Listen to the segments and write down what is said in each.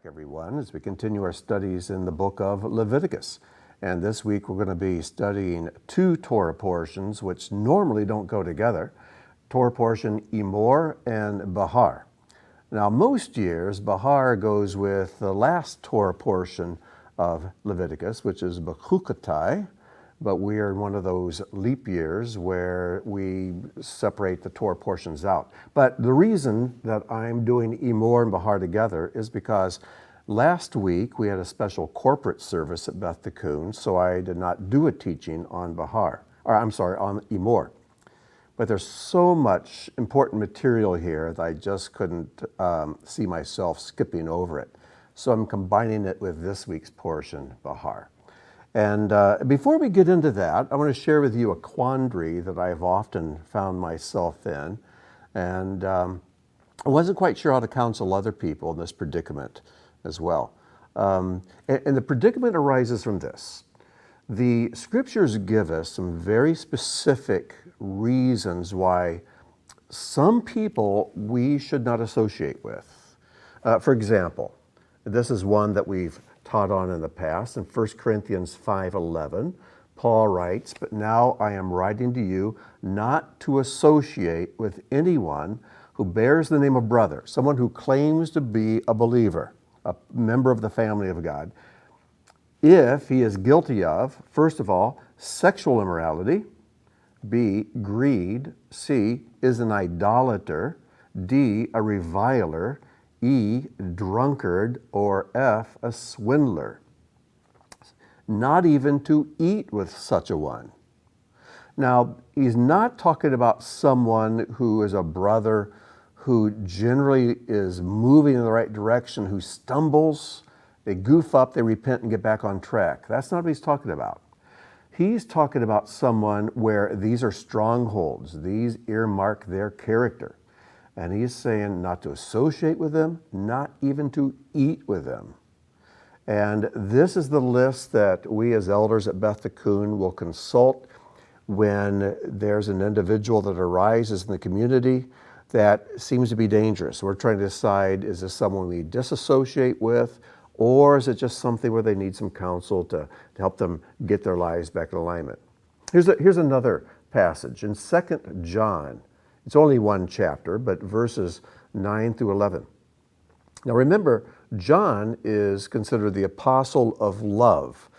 everyone, as we continue our studies in the book of Leviticus. And this week we're going to be studying two Torah portions which normally don't go together. Torah portion Emor and Behar. Now most years Behar goes with the last Torah portion of Leviticus, which is Bechukotai, but we are in one of those leap years where we separate the Torah portions out. But the reason that I'm doing Emor and Behar together is because last week we had a special corporate service at Beth Tikkun, so I did not do a teaching on on Emor. But there's so much important material here that I just couldn't see myself skipping over it. So I'm combining it with this week's portion, Behar. And before we get into that, I want to share with you a quandary that I've often found myself in. And I wasn't quite sure how to counsel other people in this predicament as well. And the predicament arises from this. The scriptures give us some very specific reasons why some people we should not associate with. For example, this is one that we've taught on in the past. In 1 Corinthians 5:11, Paul writes, "But now I am writing to you not to associate with anyone who bears the name of brother," someone who claims to be a believer, a member of the family of God, if he is guilty of, first of all, sexual immorality, B, greed, C, is an idolater, D, a reviler, E, drunkard, or F, a swindler. Not even to eat with such a one. Now, he's not talking about someone who is a brother who generally is moving in the right direction, who stumbles, they goof up, they repent and get back on track. That's not what he's talking about. He's talking about someone where these are strongholds. These earmark their character. And he's saying not to associate with them, not even to eat with them. And this is the list that we as elders at Beth Tikkun will consult when there's an individual that arises in the community that seems to be dangerous. We're trying to decide, is this someone we disassociate with, or is it just something where they need some counsel to help them get their lives back in alignment? Here's another passage in 2 John. It's only one chapter, but verses 9 through 11. Now remember, John is considered the apostle of love.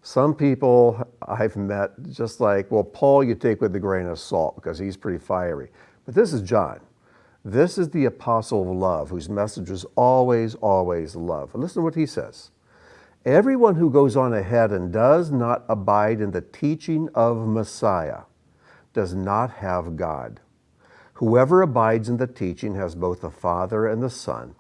Some people I've met just like, well, Paul you take with a grain of salt because he's pretty fiery. But this is John. This is the apostle of love, whose message is always, always love. And listen to what he says. Everyone who goes on ahead and does not abide in the teaching of Messiah does not have God. Whoever abides in the teaching has both the Father and the Son.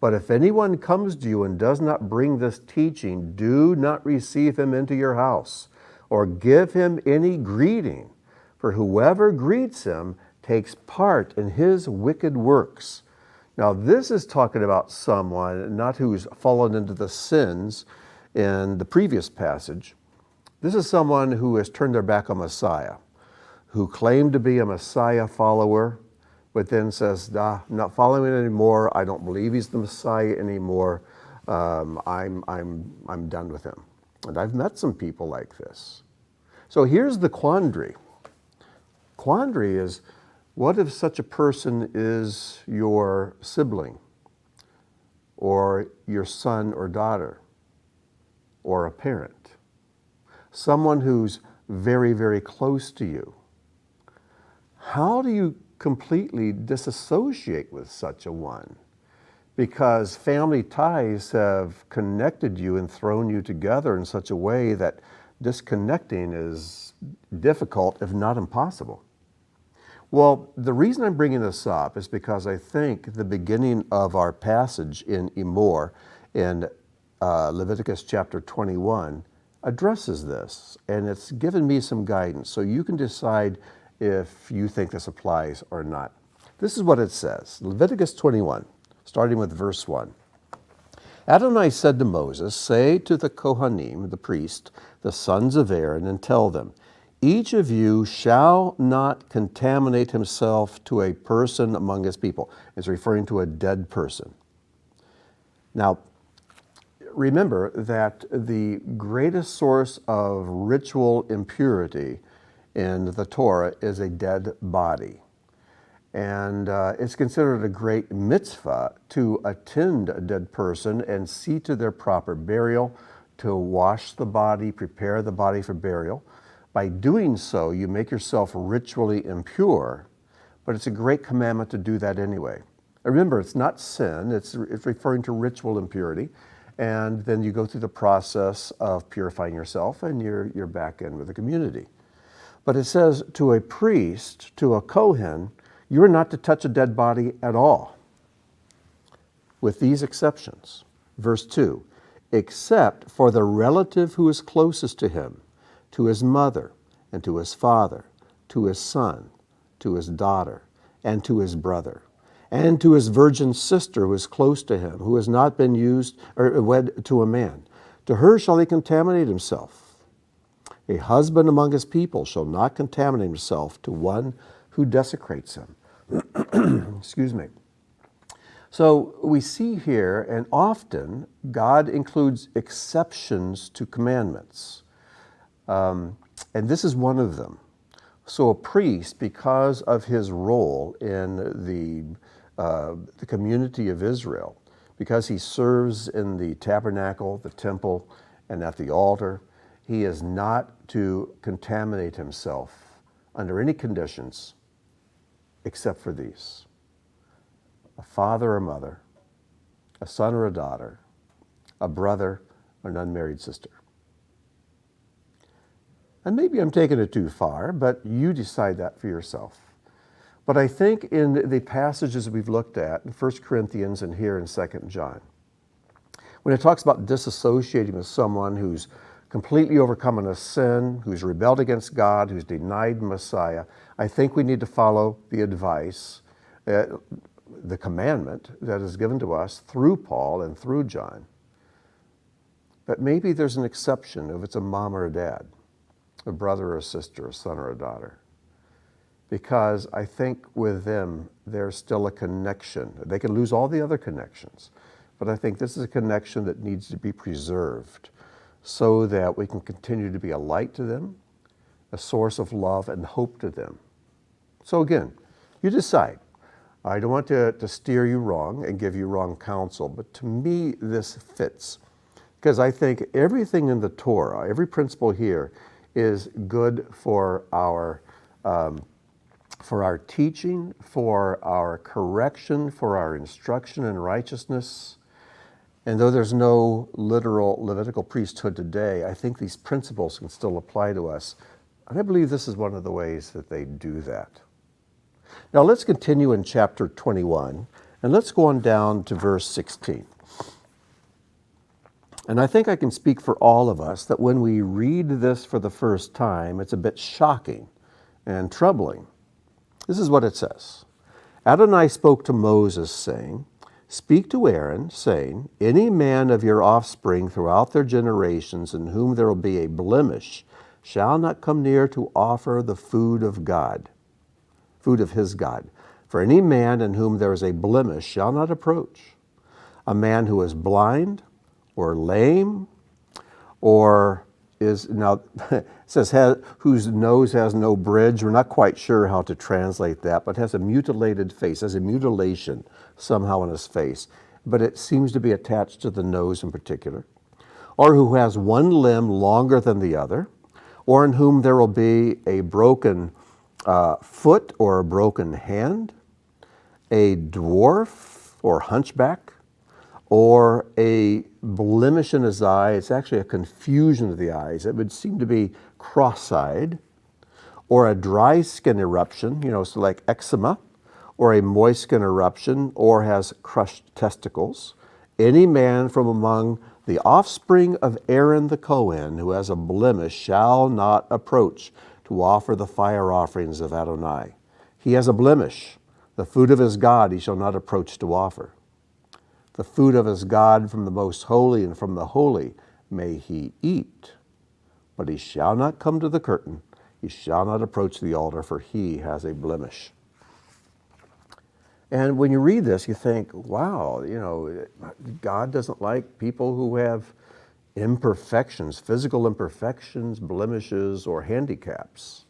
But if anyone comes to you and does not bring this teaching, do not receive him into your house or give him any greeting, for whoever greets him takes part in his wicked works. Now this is talking about someone not who's fallen into the sins in the previous passage. This is someone who has turned their back on Messiah, who claimed to be a Messiah follower, but then says, I'm not following it anymore. I don't believe he's the Messiah anymore. I'm done with him. And I've met some people like this. So here's the quandary. Quandary is, what if such a person is your sibling, or your son or daughter, or a parent? Someone who's very, very close to you. How do you completely disassociate with such a one? Because family ties have connected you and thrown you together in such a way that disconnecting is difficult, if not impossible. Well, the reason I'm bringing this up is because I think the beginning of our passage in Emor in Leviticus chapter 21 addresses this, and it's given me some guidance, so you can decide if you think this applies or not. This is what it says, Leviticus 21, starting with verse 1. Adonai said to Moses, "Say to the Kohanim, the priest, the sons of Aaron, and tell them, each of you shall not contaminate himself to a person among his people." It's referring to a dead person. Now, remember that the greatest source of ritual impurity in the Torah is a dead body. And it's considered a great mitzvah to attend a dead person and see to their proper burial, to wash the body, prepare the body for burial. By doing so, you make yourself ritually impure, but it's a great commandment to do that anyway. Remember, it's not sin, it's referring to ritual impurity. And then you go through the process of purifying yourself and you're back in with the community. But it says to a priest, to a Kohen, you are not to touch a dead body at all, with these exceptions. Verse 2, except for the relative who is closest to him, to his mother, and to his father, to his son, to his daughter, and to his brother, and to his virgin sister who is close to him, who has not been used or wed to a man. To her shall he contaminate himself. A husband among his people shall not contaminate himself to one who desecrates him. Excuse me. So we see here, and often God includes exceptions to commandments. And this is one of them. So a priest, because of his role in the community of Israel, because he serves in the tabernacle, the temple, and at the altar, he is not to contaminate himself under any conditions except for these: a father or mother, a son or a daughter, a brother or an unmarried sister. And maybe I'm taking it too far, but you decide that for yourself. But I think in the passages we've looked at in 1 Corinthians and here in 2 John, when it talks about disassociating with someone who's completely overcome in a sin, who's rebelled against God, who's denied Messiah, I think we need to follow the advice, the commandment that is given to us through Paul and through John. But maybe there's an exception if it's a mom or a dad, a brother or a sister, a son or a daughter. Because I think with them, there's still a connection. They can lose all the other connections, but I think this is a connection that needs to be preserved so that we can continue to be a light to them, a source of love and hope to them. So again, you decide. I don't want to steer you wrong and give you wrong counsel, but to me this fits. Because I think everything in the Torah, every principle here, is good for our teaching, for our correction, for our instruction in righteousness. And though there's no literal Levitical priesthood today, I think these principles can still apply to us. And I believe this is one of the ways that they do that. Now let's continue in chapter 21, and let's go on down to verse 16. And I think I can speak for all of us that when we read this for the first time, it's a bit shocking and troubling. This is what it says. Adonai spoke to Moses, saying, Speak to Aaron, saying, Any man of your offspring throughout their generations in whom there will be a blemish shall not come near to offer the food of God, food of his God. For any man in whom there is a blemish shall not approach. A man who is blind, or lame, or is, now it says whose nose has no bridge. We're not quite sure how to translate that, but has a mutilated face, has a mutilation somehow in his face, but it seems to be attached to the nose in particular. Or who has one limb longer than the other, or in whom there will be a broken foot or a broken hand, a dwarf or hunchback, or a blemish in his eye. It's actually a confusion of the eyes. It would seem to be cross-eyed, or a dry skin eruption, so like eczema, or a moist skin eruption, or has crushed testicles. Any man from among the offspring of Aaron the Cohen who has a blemish shall not approach to offer the fire offerings of Adonai. He has a blemish. The food of his God he shall not approach to offer. The food of his God from the most holy and from the holy may he eat. But he shall not come to the curtain. He shall not approach the altar, for he has a blemish. And when you read this, you think, wow, God doesn't like people who have imperfections, physical imperfections, blemishes, or handicaps.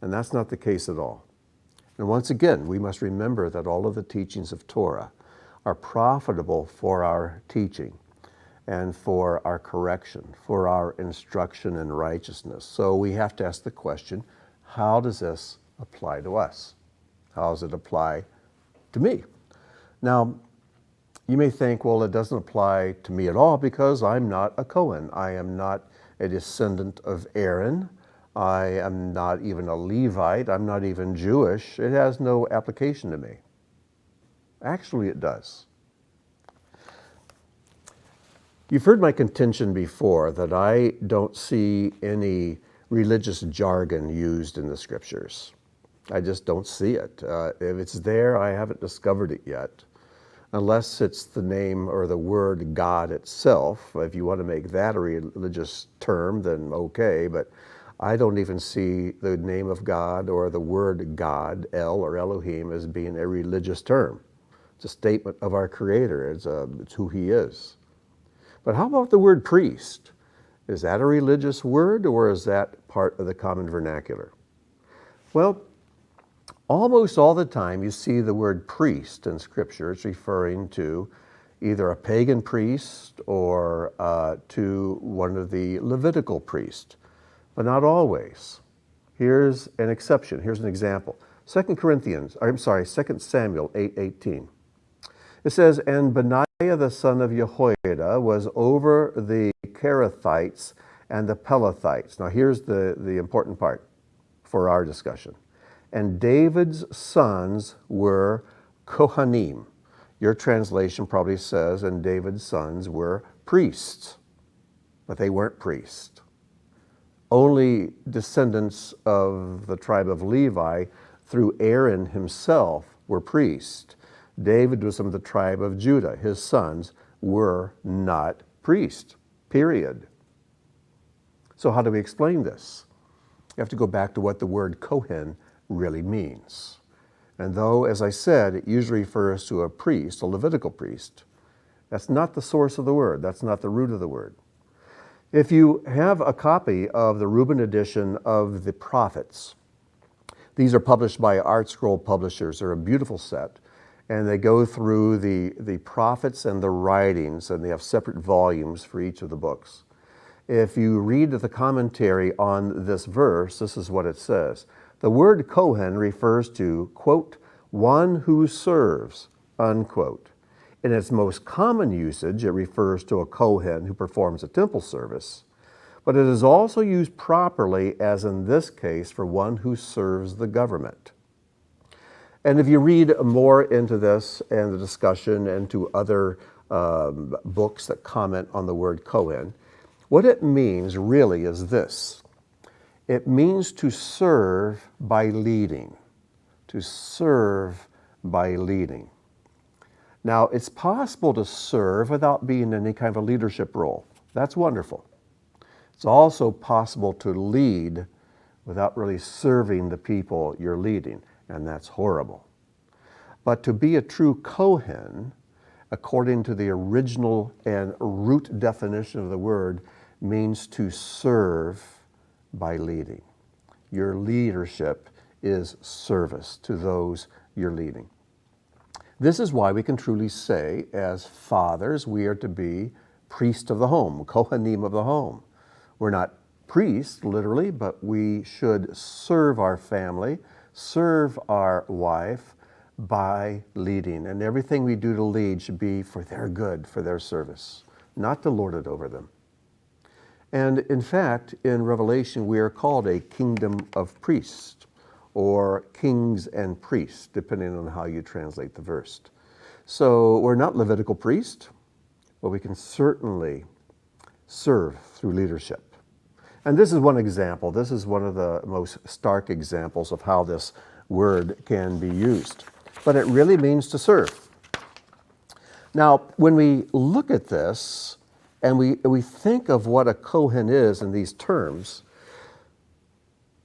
And that's not the case at all. And once again, we must remember that all of the teachings of Torah are profitable for our teaching and for our correction, for our instruction in righteousness. So we have to ask the question, how does this apply to us? How does it apply to me? Now, you may think, well, it doesn't apply to me at all because I'm not a Cohen. I am not a descendant of Aaron. I am not even a Levite. I'm not even Jewish. It has no application to me. Actually, it does. You've heard my contention before that I don't see any religious jargon used in the scriptures. I just don't see it. If it's there, I haven't discovered it yet. Unless it's the name or the word God itself. If you want to make that a religious term, then okay, but I don't even see the name of God or the word God, El or Elohim, as being a religious term. It's a statement of our Creator. It's who He is. But how about the word priest? Is that a religious word, or is that part of the common vernacular? Well, almost all the time you see the word priest in Scripture. It's referring to either a pagan priest or to one of the Levitical priests, but not always. Here's an exception. Here's an example. 2 Samuel 8:18. It says, "And Benaiah the son of Jehoiada was over the Kerethites and the Pelethites." Now here's the important part for our discussion. "And David's sons were Kohanim." Your translation probably says, "and David's sons were priests," but they weren't priests. Only descendants of the tribe of Levi through Aaron himself were priests. David was from the tribe of Judah. His sons were not priests, period. So how do we explain this? You have to go back to what the word Kohen really means. And though, as I said, it usually refers to a priest, a Levitical priest, that's not the source of the word. That's not the root of the word. If you have a copy of the Reuben edition of the Prophets, these are published by Art Scroll Publishers. They're a beautiful set. And they go through the prophets and the writings, and they have separate volumes for each of the books. If you read the commentary on this verse, this is what it says. The word Kohen refers to, quote, "one who serves," unquote. In its most common usage, it refers to a Kohen who performs a temple service, but it is also used properly, as in this case, for one who serves the government. And if you read more into this and the discussion and to other books that comment on the word Kohen, what it means really is this. It means to serve by leading. To serve by leading. Now, it's possible to serve without being in any kind of a leadership role. That's wonderful. It's also possible to lead without really serving the people you're leading, and that's horrible. But to be a true Kohen, according to the original and root definition of the word, means to serve by leading. Your leadership is service to those you're leading. This is why we can truly say, as fathers, we are to be priests of the home, Kohanim of the home. We're not priests, literally, but we should serve our family, serve our wife by leading. And everything we do to lead should be for their good, for their service, not to lord it over them. And in fact, in Revelation, we are called a kingdom of priests, or kings and priests, depending on how you translate the verse. So we're not Levitical priests, but we can certainly serve through leadership. And this is one example. This is one of the most stark examples of how this word can be used. But it really means to serve. Now, when we look at this, and we think of what a Kohen is in these terms,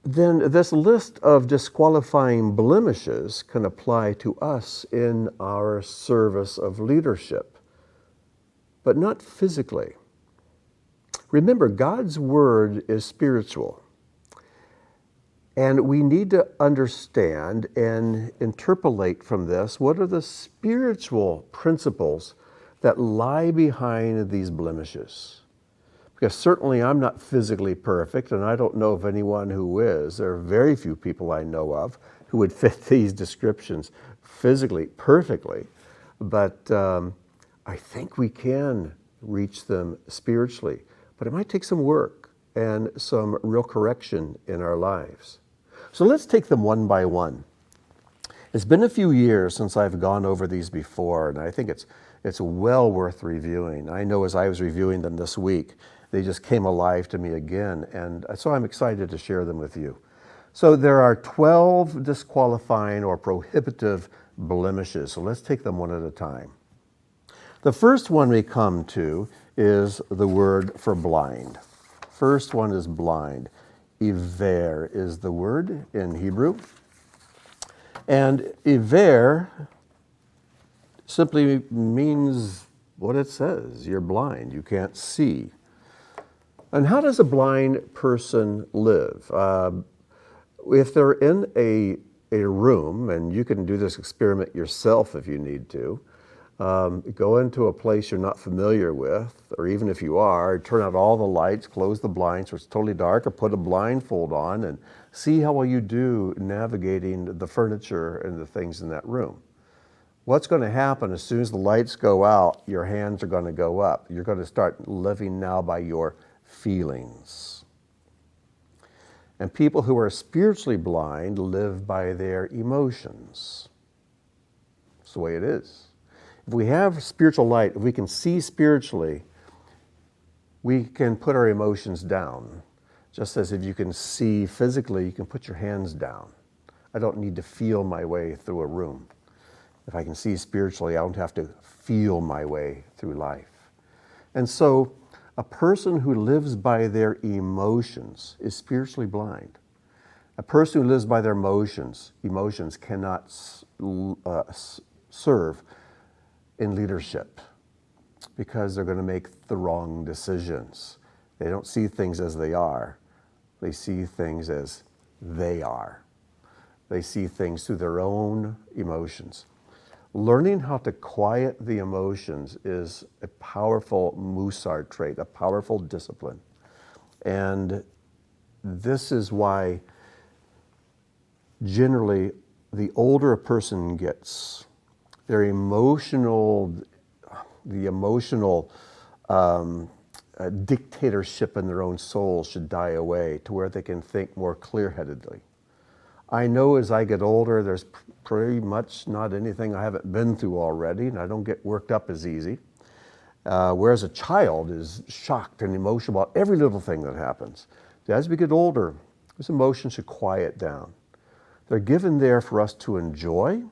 then this list of disqualifying blemishes can apply to us in our service of leadership, but not physically. Remember, God's word is spiritual, and we need to understand and interpolate from this what are the spiritual principles that lie behind these blemishes. Because certainly I'm not physically perfect, and I don't know of anyone who is. There are very few people I know of who would fit these descriptions physically perfectly. But I think we can reach them spiritually. But it might take some work and some real correction in our lives. So let's take them one by one. It's been a few years since I've gone over these before, and I think it's well worth reviewing. I know as I was reviewing them this week, they just came alive to me again, and so I'm excited to share them with you. So there are 12 disqualifying or prohibitive blemishes. So let's take them one at a time. The first one we come to is the word for blind. First one is blind. Iver is the word in Hebrew. And Iver simply means what it says. You're blind. You can't see. And how does a blind person live? If they're in a room, and you can do this experiment yourself if you need to, go into a place you're not familiar with, or even if you are, turn out all the lights, close the blinds so it's totally dark, or put a blindfold on and see how well you do navigating the furniture and the things in that room. What's going to happen as soon as the lights go out, your hands are going to go up. You're going to start living now by your feelings. And people who are spiritually blind live by their emotions. It's the way it is. If we have spiritual light, if we can see spiritually, we can put our emotions down. Just as if you can see physically, you can put your hands down. I don't need to feel my way through a room. If I can see spiritually, I don't have to feel my way through life. And so, a person who lives by their emotions is spiritually blind. A person who lives by their emotions cannot serve in leadership because they're going to make the wrong decisions. They don't see things as they are. They see things as they are. They see things through their own emotions. Learning how to quiet the emotions is a powerful Musar trait, a powerful discipline. And this is why generally the older a person gets, the emotional dictatorship in their own soul should die away to where they can think more clear-headedly. I know as I get older, there's pretty much not anything I haven't been through already, and I don't get worked up as easy. Whereas a child is shocked and emotional about every little thing that happens. As we get older, those emotions should quiet down. They're given there for us to enjoy,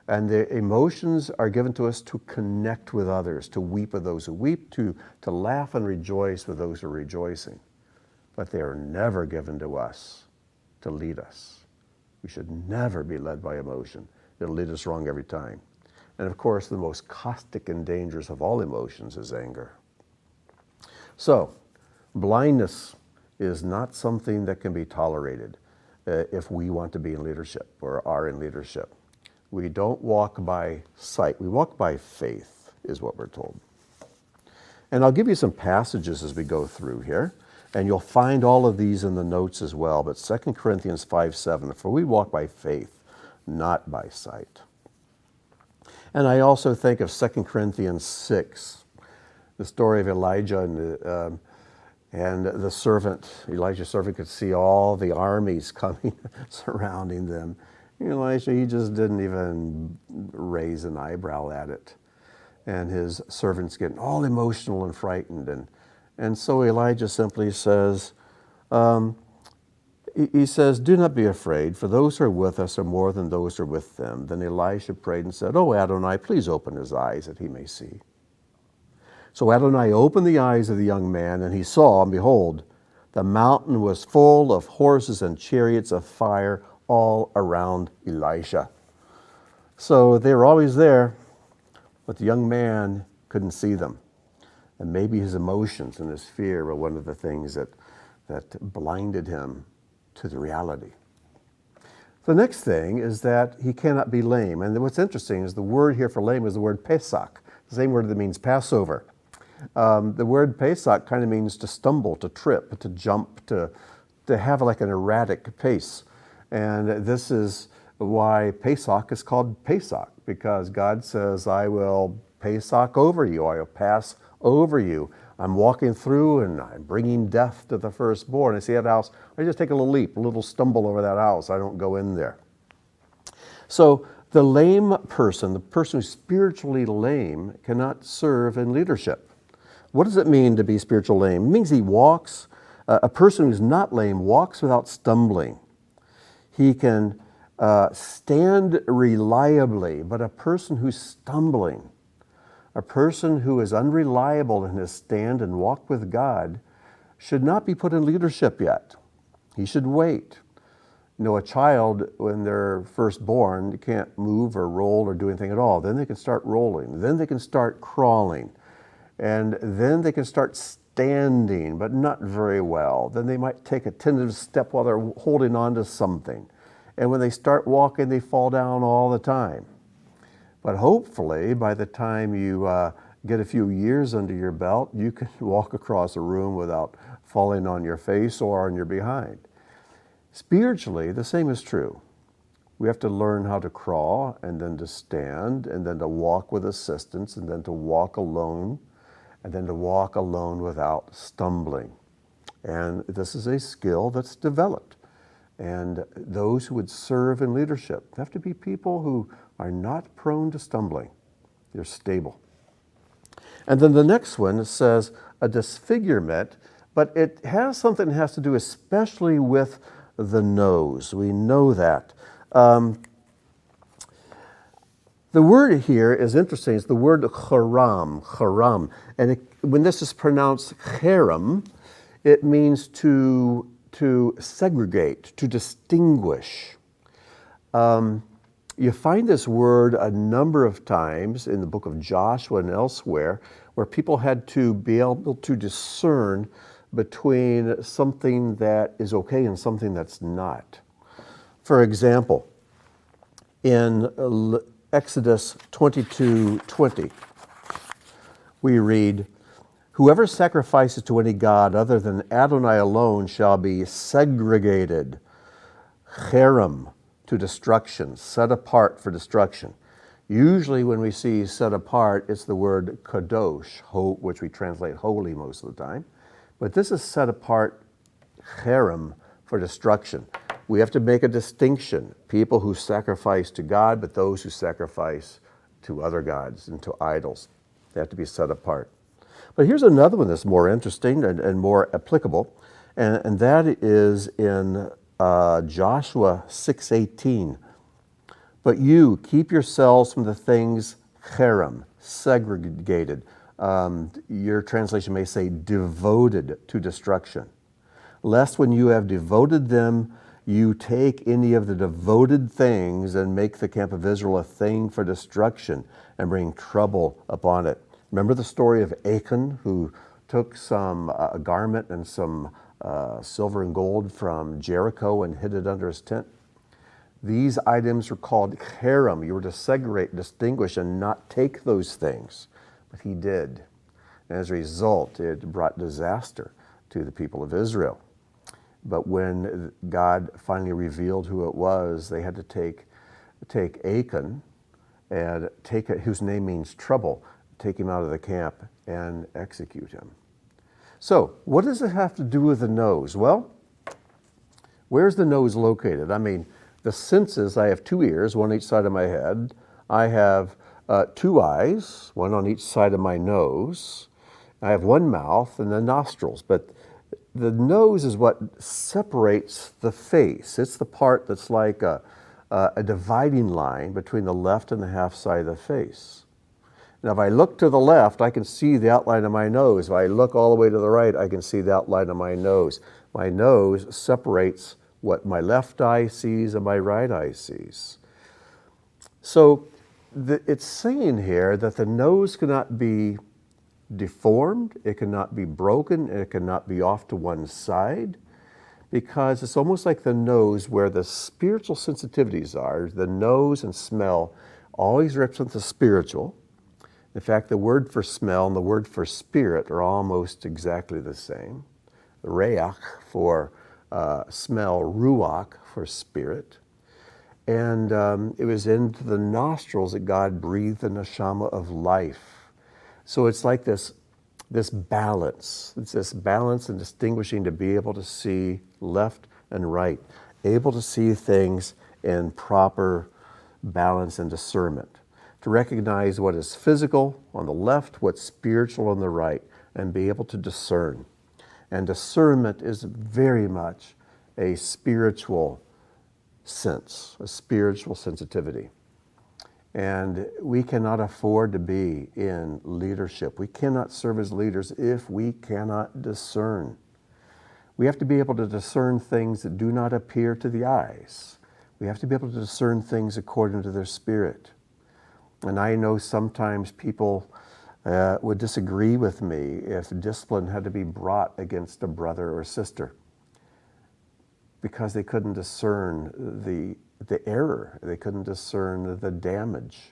and the emotions are given to us to connect with others, to weep with those who weep, to laugh and rejoice with those who are rejoicing. But they are never given to us to lead us. We should never be led by emotion. It'll lead us wrong every time. And of course, the most caustic and dangerous of all emotions is anger. So, blindness is not something that can be tolerated if we want to be in leadership or are in leadership. We don't walk by sight. We walk by faith, is what we're told. And I'll give you some passages as we go through here. And you'll find all of these in the notes as well. But 2 Corinthians 5:7, for we walk by faith, not by sight. And I also think of 2 Corinthians 6, the story of Elijah and the servant. Elijah's servant could see all the armies coming, surrounding them. Elijah, he just didn't even raise an eyebrow at it. And his servant's getting all emotional and frightened. And so Elijah simply says, he says, do not be afraid, for those who are with us are more than those who are with them. Then Elisha prayed and said, oh, Adonai, please open his eyes that he may see. So Adonai opened the eyes of the young man, and he saw, and behold, The mountain was full of horses and chariots of fire all around Elisha. So they were always there, but the young man couldn't see them. And maybe his emotions and his fear were one of the things that blinded him to the reality. The next thing is that he cannot be lame. And what's interesting is the word here for lame is the word Pesach, the same word that means Passover. The word Pesach kind of means to stumble, to trip, to jump, to have like an erratic pace. And this is why Pesach is called Pesach, because God says, I will Pesach over you, I will pass over you. I'm walking through and I'm bringing death to the firstborn. I see that house, I just take a little leap, a little stumble over that house. I don't go in there. So the lame person, the person who's spiritually lame, cannot serve in leadership. What does it mean to be spiritually lame? It means he walks, a person who's not lame walks without stumbling. He can stand reliably, but a person who's stumbling, a person who is unreliable in his stand and walk with God, should not be put in leadership yet. He should wait. You know, a child, when they're first born, can't move or roll or do anything at all. Then they can start rolling. Then they can start crawling. And then they can start standing, but not very well. Then they might take a tentative step while they're holding on to something. And when they start walking, they fall down all the time. But hopefully, by the time you get a few years under your belt, you can walk across a room without falling on your face or on your behind. Spiritually, the same is true. We have to learn how to crawl, and then to stand, and then to walk with assistance, and then to walk alone, and then to walk alone without stumbling. And this is a skill that's developed. And those who would serve in leadership have to be people who are not prone to stumbling. They're stable. And then the next one says a disfigurement, but it has something that has to do especially with the nose. We know that. The word here is interesting. It's the word charam. And when this is pronounced cherem, it means to segregate, to distinguish. You find this word a number of times in the book of Joshua and elsewhere, where people had to be able to discern between something that is okay and something that's not. For example, in Exodus 22:20, we read, "Whoever sacrifices to any god other than Adonai alone shall be segregated, cherem, to destruction, set apart for destruction." Usually when we see set apart, it's the word kadosh, which we translate holy most of the time. But this is set apart, cherem, for destruction. We have to make a distinction. People who sacrifice to God, but those who sacrifice to other gods and to idols. They have to be set apart. But here's another one that's more interesting and more applicable, and that is in Joshua 6:18. "But you keep yourselves from the things cherem, segregated." Your translation may say devoted to destruction. "Lest when you have devoted them, you take any of the devoted things and make the camp of Israel a thing for destruction and bring trouble upon it." Remember the story of Achan, who took a garment and some silver and gold from Jericho and hid it under his tent? These items were called cherem. You were to segregate, distinguish, and not take those things. But he did. And as a result, it brought disaster to the people of Israel. But when God finally revealed who it was, they had to take Achan and whose name means trouble, take him out of the camp and execute him. So, what does it have to do with the nose? Well, where's the nose located? I mean, the senses, I have 2 ears, one on each side of my head. I have 2 eyes, one on each side of my nose. I have 1 mouth and then nostrils. But the nose is what separates the face. It's the part that's like a dividing line between the left and the half side of the face. Now, if I look to the left, I can see the outline of my nose. If I look all the way to the right, I can see the outline of my nose. My nose separates what my left eye sees and my right eye sees. So it's saying here that the nose cannot be deformed, it cannot be broken, it cannot be off to one side, because it's almost like the nose where the spiritual sensitivities are. The nose and smell always represent the spiritual. In fact, the word for smell and the word for spirit are almost exactly the same. Reach for smell, ruach for spirit. And it was into the nostrils that God breathed the neshama of life. So it's like this balance. It's this balance and distinguishing to be able to see left and right, able to see things in proper balance and discernment, to recognize what is physical on the left, what's spiritual on the right, and be able to discern. And discernment is very much a spiritual sense, a spiritual sensitivity. And we cannot afford to be in leadership. We cannot serve as leaders if we cannot discern. We have to be able to discern things that do not appear to the eyes. We have to be able to discern things according to their spirit. And I know sometimes people would disagree with me if discipline had to be brought against a brother or sister, because they couldn't discern the error. They couldn't discern the damage.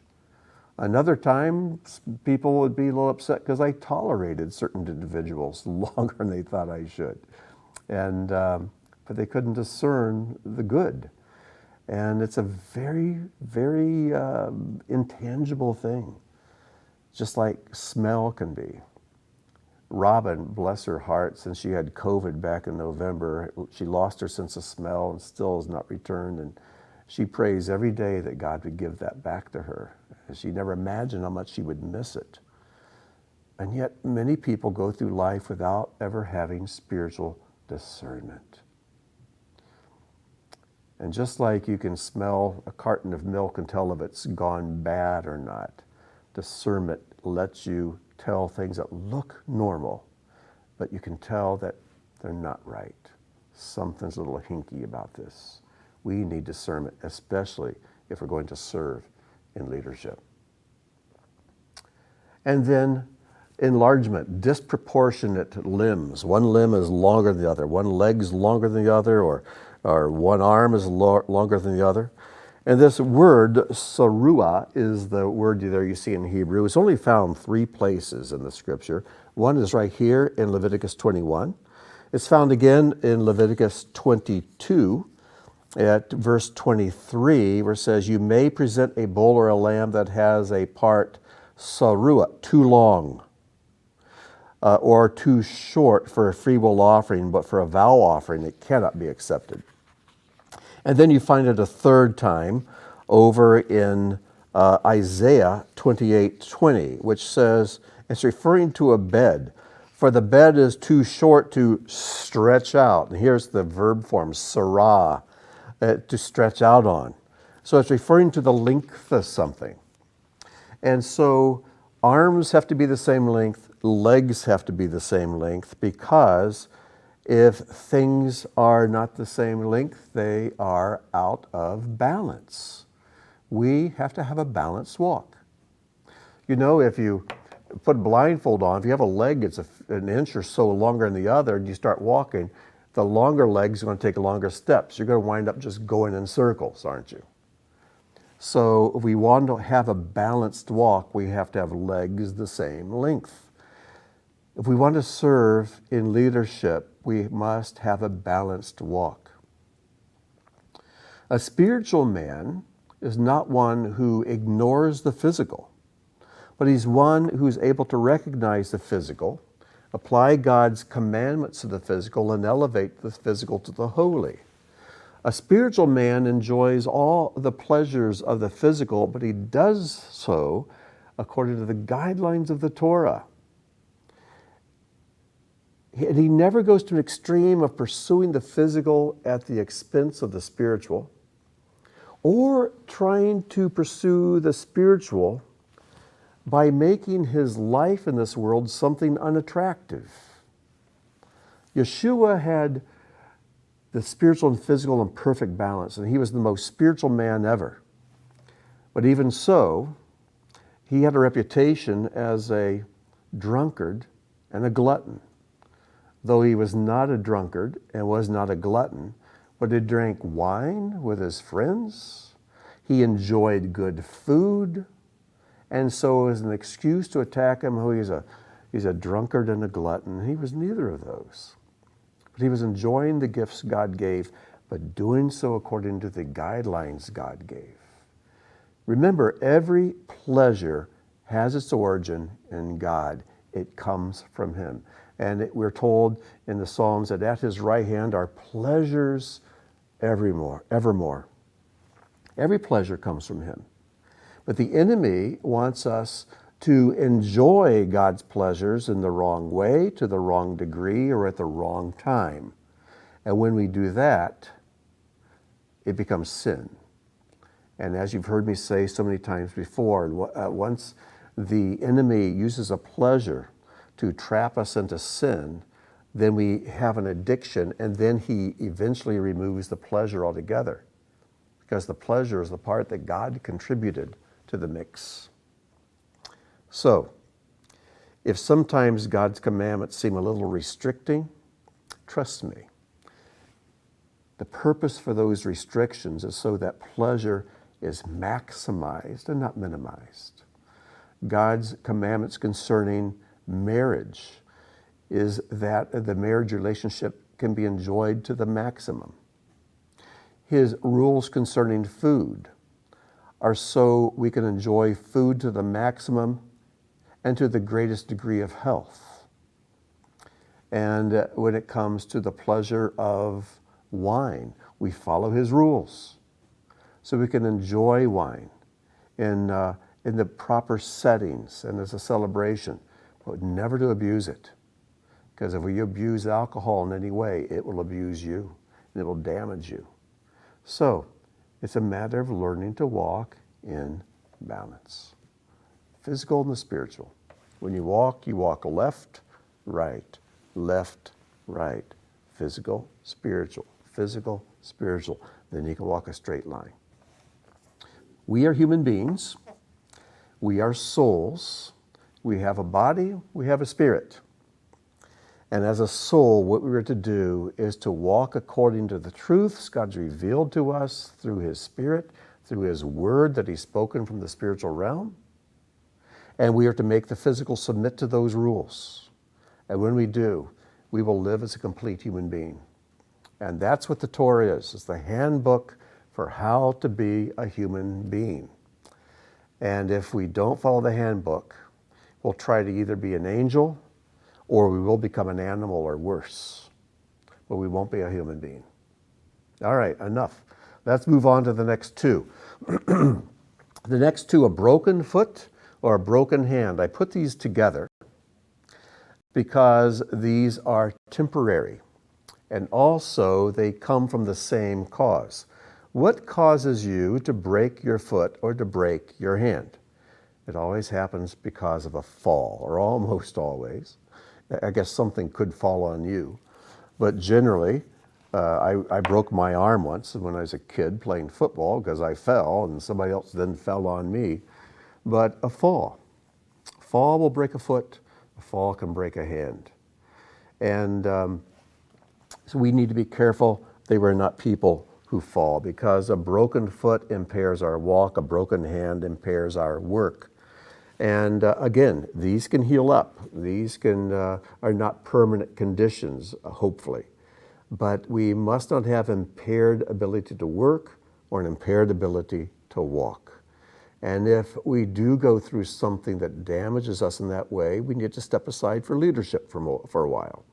Another time, people would be a little upset because I tolerated certain individuals longer than they thought I should. And but they couldn't discern the good. And it's a very, very intangible thing, just like smell can be. Robin, bless her heart, since she had COVID back in November, she lost her sense of smell and still has not returned. And she prays every day that God would give that back to her. She never imagined how much she would miss it. And yet many people go through life without ever having spiritual discernment. And just like you can smell a carton of milk and tell if it's gone bad or not, discernment lets you tell things that look normal, but you can tell that they're not right. Something's a little hinky about this. We need discernment, especially if we're going to serve in leadership. And then enlargement, disproportionate limbs. One limb is longer than the other. One leg's longer than the other, or one arm is longer than the other. And this word, sarua, is the word there you see in Hebrew. It's only found 3 places in the scripture. One is right here in Leviticus 21. It's found again in Leviticus 22 at verse 23, where it says, "You may present a bull or a lamb that has a part sarua, too long, or too short for a freewill offering, but for a vow offering it cannot be accepted." And then you find it a third time over in Isaiah 28:20, which says, it's referring to a bed. For the bed is too short to stretch out. And here's the verb form, sarah, to stretch out on. So it's referring to the length of something. And so arms have to be the same length, legs have to be the same length, because if things are not the same length, they are out of balance. We have to have a balanced walk. You know, if you put a blindfold on, if you have a leg that's an inch or so longer than the other, and you start walking, the longer leg's going to take longer steps. You're going to wind up just going in circles, aren't you? So if we want to have a balanced walk, we have to have legs the same length. If we want to serve in leadership, we must have a balanced walk. A spiritual man is not one who ignores the physical, but he's one who's able to recognize the physical, apply God's commandments to the physical, and elevate the physical to the holy. A spiritual man enjoys all the pleasures of the physical, but he does so according to the guidelines of the Torah. And he never goes to an extreme of pursuing the physical at the expense of the spiritual, or trying to pursue the spiritual by making his life in this world something unattractive. Yeshua had the spiritual and physical in perfect balance, and he was the most spiritual man ever. But even so, he had a reputation as a drunkard and a glutton. Though he was not a drunkard and was not a glutton, but he drank wine with his friends. He enjoyed good food. And so as an excuse to attack him, he's a drunkard and a glutton. He was neither of those. But he was enjoying the gifts God gave, but doing so according to the guidelines God gave. Remember, every pleasure has its origin in God. It comes from him. And we're told in the Psalms that at his right hand are pleasures evermore. Every pleasure comes from him. But the enemy wants us to enjoy God's pleasures in the wrong way, to the wrong degree, or at the wrong time. And when we do that, it becomes sin. And as you've heard me say so many times before, once the enemy uses a pleasure to trap us into sin, then we have an addiction, and then he eventually removes the pleasure altogether. Because the pleasure is the part that God contributed to the mix. So, if sometimes God's commandments seem a little restricting, trust me, the purpose for those restrictions is so that pleasure is maximized and not minimized. God's commandments concerning marriage is that the marriage relationship can be enjoyed to the maximum. His rules concerning food are so we can enjoy food to the maximum and to the greatest degree of health. And when it comes to the pleasure of wine, we follow his rules so we can enjoy wine in the proper settings and as a celebration, but never to abuse it. Because if we abuse alcohol in any way, it will abuse you and it will damage you. So it's a matter of learning to walk in balance. Physical and the spiritual. When you walk left, right, left, right. Physical, spiritual, physical, spiritual. Then you can walk a straight line. We are human beings. We are souls. We have a body. We have a spirit. And as a soul, what we are to do is to walk according to the truths God's revealed to us through his Spirit, through his word that he's spoken from the spiritual realm. And we are to make the physical submit to those rules. And when we do, we will live as a complete human being. And that's what the Torah is. It's the handbook for how to be a human being. And if we don't follow the handbook, we'll try to either be an angel or we will become an animal or worse. But we won't be a human being. All right, enough. Let's move on to the next two. The next two, a broken foot or a broken hand. I put these together because these are temporary. And also, they come from the same cause. What causes you to break your foot or to break your hand? It always happens because of a fall, or almost always. I guess something could fall on you. But generally, I broke my arm once when I was a kid playing football because I fell and somebody else then fell on me. But a fall. A fall will break a foot. A fall can break a hand. And so we need to be careful they were not people who fall, because a broken foot impairs our walk, a broken hand impairs our work. And again, these can heal up. These are not permanent conditions, hopefully. But we must not have impaired ability to work or an impaired ability to walk. And if we do go through something that damages us in that way, we need to step aside for leadership for a while.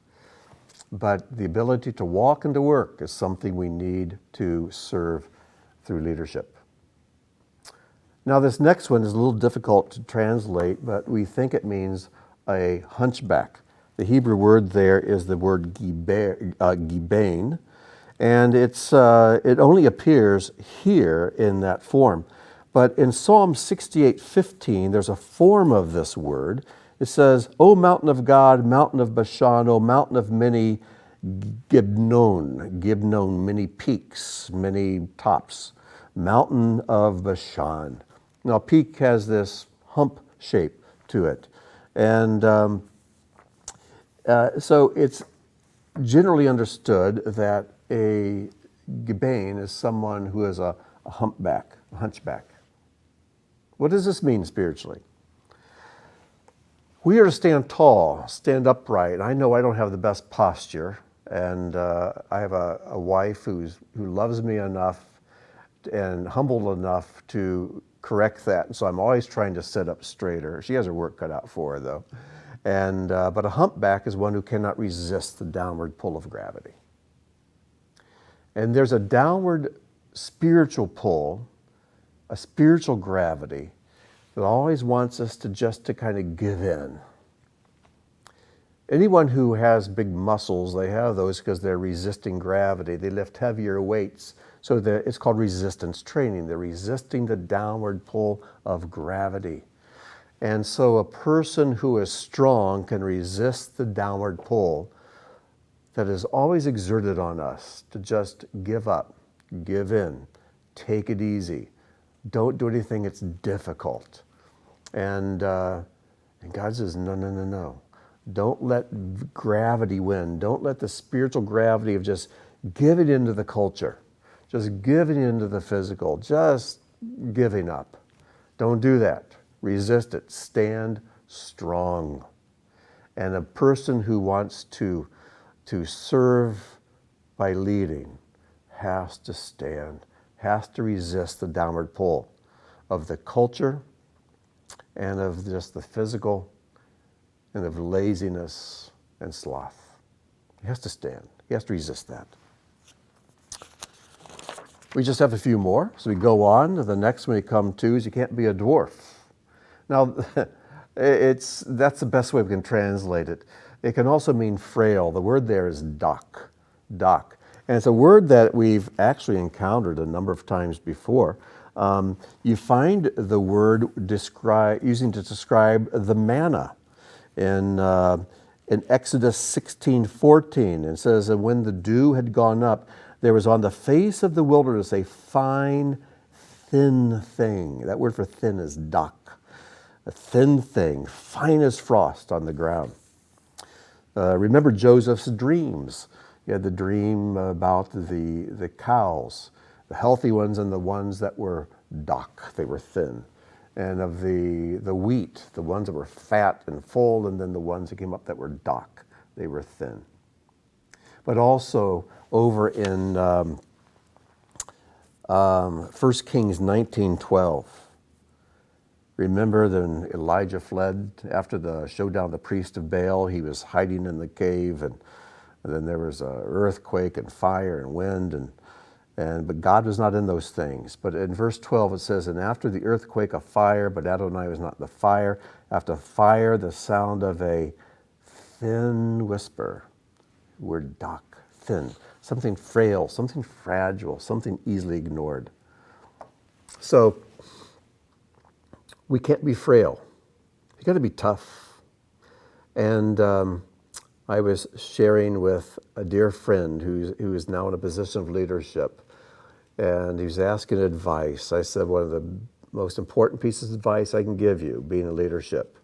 But the ability to walk and to work is something we need to serve through leadership. Now, this next one is a little difficult to translate, but we think it means a hunchback. The Hebrew word there is the word gibain, and it only appears here in that form. But in Psalm 68:15, there's a form of this word. It says, O mountain of God, mountain of Bashan, O mountain of many Gibnon, many peaks, many tops, mountain of Bashan. Now, peak has this hump shape to it. And so it's generally understood that a Gibeon is someone who is a humpback, a hunchback. What does this mean spiritually? We are to stand tall, stand upright. I know I don't have the best posture, and I have a wife who loves me enough and humbled enough to correct that. And so I'm always trying to sit up straighter. She has her work cut out for her, though. And but a humpback is one who cannot resist the downward pull of gravity. And there's a downward spiritual pull, a spiritual gravity that always wants us to kind of give in. Anyone who has big muscles, they have those because they're resisting gravity. They lift heavier weights. So it's called resistance training. They're resisting the downward pull of gravity. And so a person who is strong can resist the downward pull that is always exerted on us to just give up, give in, take it easy. Don't do anything that's difficult. And God says, no. Don't let gravity win. Don't let the spiritual gravity of just giving into the culture, just giving into the physical, just giving up. Don't do that. Resist it. Stand strong. And a person who wants to serve by leading has to stand, has to resist the downward pull of the culture and of just the physical and of laziness and sloth. He has to stand. He has to resist that. We just have a few more. So we go on. The next one we come to is you can't be a dwarf. Now, that's the best way we can translate it. It can also mean frail. The word there is dak. And it's a word that we've actually encountered a number of times before. You find the word using to describe the manna in Exodus 16:14. It says, and when the dew had gone up, there was on the face of the wilderness a fine, thin thing. That word for thin is dak. A thin thing, fine as frost on the ground. Remember Joseph's dreams. He had the dream about the cows, the healthy ones and the ones that were dak, they were thin. And of the wheat, the ones that were fat and full, and then the ones that came up that were dak, they were thin. But also over in 1 Kings 19:12, remember then Elijah fled after the showdown of the priest of Baal. He was hiding in the cave, and then there was an earthquake and fire and wind, but God was not in those things. But in verse 12 it says, and after the earthquake a fire, but Adonai was not in the fire. After fire the sound of a thin whisper. Word dak, thin. Something frail, something fragile, something easily ignored. So we can't be frail. You got to be tough. And I was sharing with a dear friend who is now in a position of leadership, and he was asking advice. I said, one of the most important pieces of advice I can give you, being in leadership,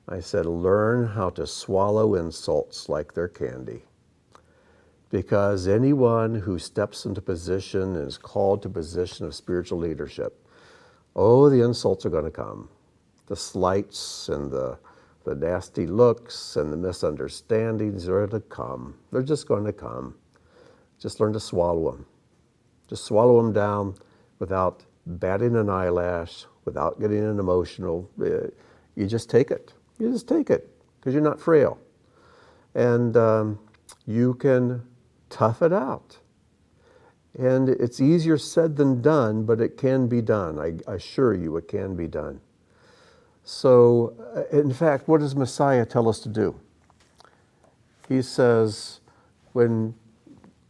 I said, learn how to swallow insults like they're candy. Because anyone who steps into position and is called to position of spiritual leadership, the insults are going to come. The slights and the nasty looks and the misunderstandings are to come. They're just going to come. Just learn to swallow them. Just swallow them down without batting an eyelash, without getting emotional. You just take it. You just take it because you're not frail. And you can tough it out. And it's easier said than done, but it can be done. I assure you it can be done. So, in fact, what does Messiah tell us to do? He says,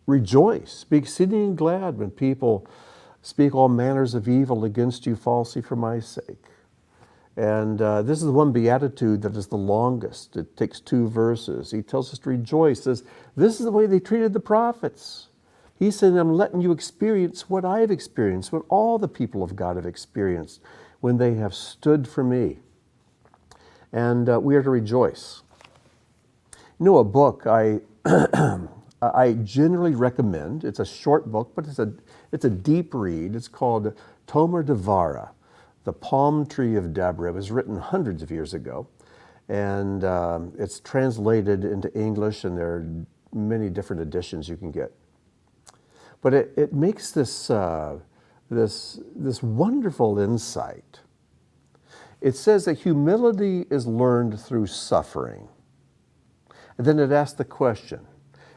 rejoice, be exceeding glad when people speak all manners of evil against you falsely for my sake. And this is the one beatitude that is the longest. It takes 2 verses. He tells us to rejoice. Says, this is the way they treated the prophets. He said, I'm letting you experience what I've experienced, what all the people of God have experienced when they have stood for me. And we are to rejoice. You know, a book I generally recommend. It's a short book, but it's a deep read. It's called Tomer Devara, The Palm Tree of Deborah. It was written hundreds of years ago, and it's translated into English, and there are many different editions you can get. But it makes this wonderful insight. It says that humility is learned through suffering. And then it asks the question,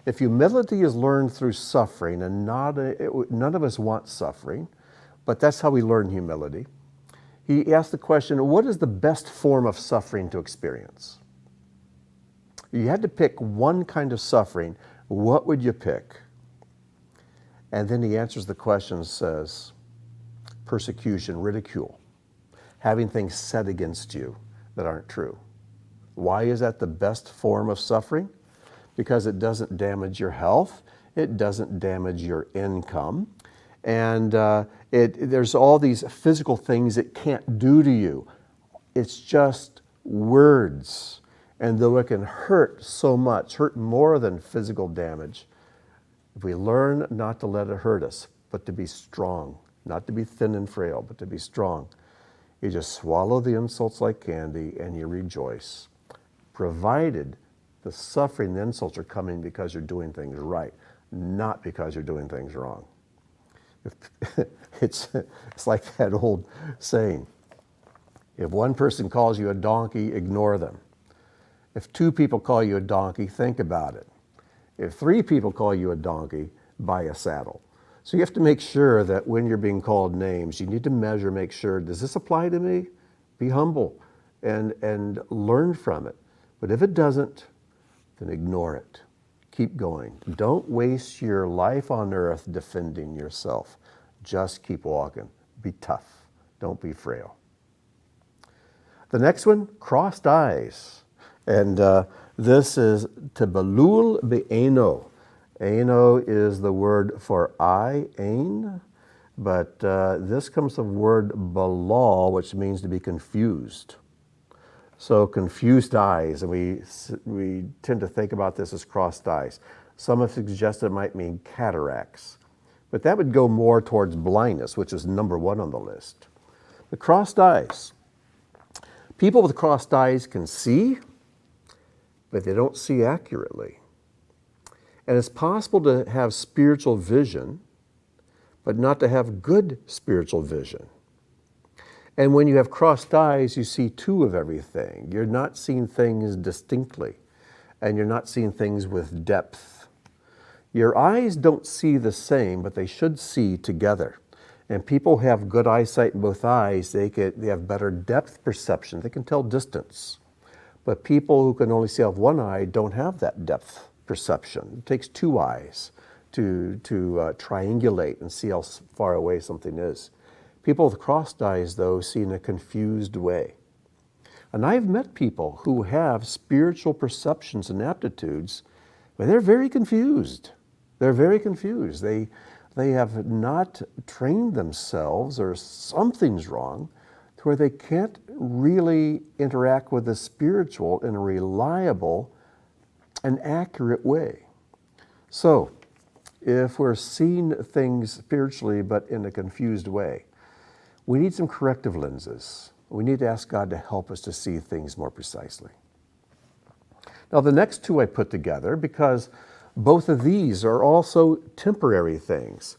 if humility is learned through suffering, and none of us want suffering, but that's how we learn humility. He asked the question, what is the best form of suffering to experience? You had to pick one kind of suffering, what would you pick? And then he answers the question and says, persecution, ridicule, having things said against you that aren't true. Why is that the best form of suffering? Because it doesn't damage your health, it doesn't damage your income, and there's all these physical things it can't do to you. It's just words. And though it can hurt so much, hurt more than physical damage, if we learn not to let it hurt us, but to be strong, not to be thin and frail, but to be strong, you just swallow the insults like candy and you rejoice, provided the suffering, the insults are coming because you're doing things right, not because you're doing things wrong. It's like that old saying, if one person calls you a donkey, ignore them. If 2 people call you a donkey, think about it. If 3 people call you a donkey, buy a saddle. So you have to make sure that when you're being called names, you need to measure, make sure, does this apply to me? Be humble and learn from it. But if it doesn't, then ignore it. Keep going. Don't waste your life on earth defending yourself. Just keep walking. Be tough. Don't be frail. The next one, crossed eyes. And this is tebelul be'eno. Eno is the word for eye, ein, but this comes from the word balal, which means to be confused. So confused eyes, and we tend to think about this as crossed eyes. Some have suggested it might mean cataracts, but that would go more towards blindness, which is number 1 on the list. The crossed eyes. People with crossed eyes can see, but they don't see accurately. And it's possible to have spiritual vision, but not to have good spiritual vision. And when you have crossed eyes, you see 2 of everything. You're not seeing things distinctly, and you're not seeing things with depth. Your eyes don't see the same, but they should see together. And people who have good eyesight in both eyes, they have better depth perception. They can tell distance. But people who can only see out of one eye don't have that depth perception. It takes 2 eyes to triangulate and see how far away something is. People with crossed eyes, though, see in a confused way. And I've met people who have spiritual perceptions and aptitudes, but they're very confused. They're very confused. They have not trained themselves, or something's wrong, to where they can't really interact with the spiritual in a reliable and accurate way. So, if we're seeing things spiritually but in a confused way, we need some corrective lenses. We need to ask God to help us to see things more precisely. Now, the next 2 I put together because both of these are also temporary things,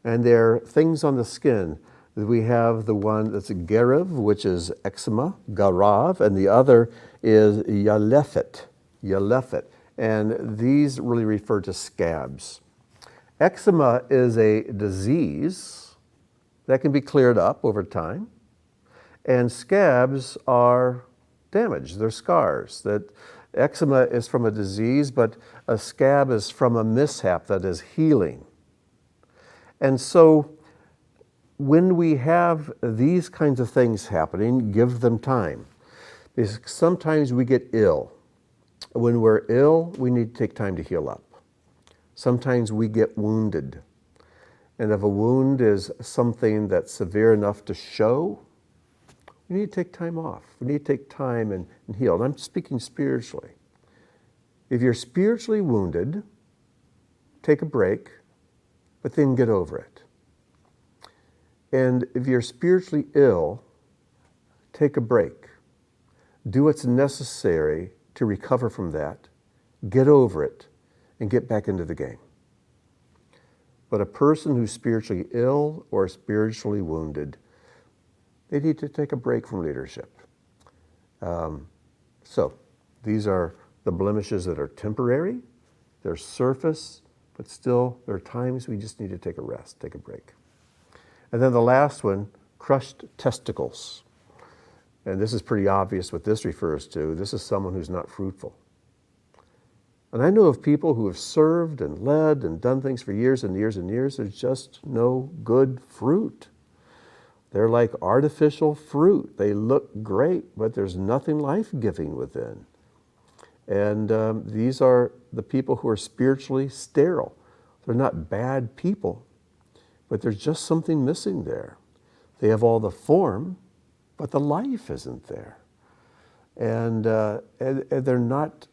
and they're things on the skin. We have the one that's gerav, which is eczema, garav, and the other is yalephet. And these really refer to scabs. Eczema is a disease that can be cleared up over time. And scabs are damage, they're scars. That eczema is from a disease, but a scab is from a mishap that is healing. And so when we have these kinds of things happening, give them time. Because sometimes we get ill. When we're ill, we need to take time to heal up. Sometimes we get wounded. And if a wound is something that's severe enough to show, we need to take time off. We need to take time and heal. And I'm speaking spiritually. If you're spiritually wounded, take a break, but then get over it. And if you're spiritually ill, take a break. Do what's necessary to recover from that, get over it, and get back into the game. But a person who's spiritually ill or spiritually wounded, they need to take a break from leadership. So these are the blemishes that are temporary, they're surface, but still there are times we just need to take a rest, take a break. And then the last one, crushed testicles. And this is pretty obvious what this refers to. This is someone who's not fruitful. And I know of people who have served and led and done things for years and years and years. There's just no good fruit. They're like artificial fruit. They look great, but there's nothing life-giving within. And these are the people who are spiritually sterile. They're not bad people, but there's just something missing there. They have all the form, but the life isn't there. And they're not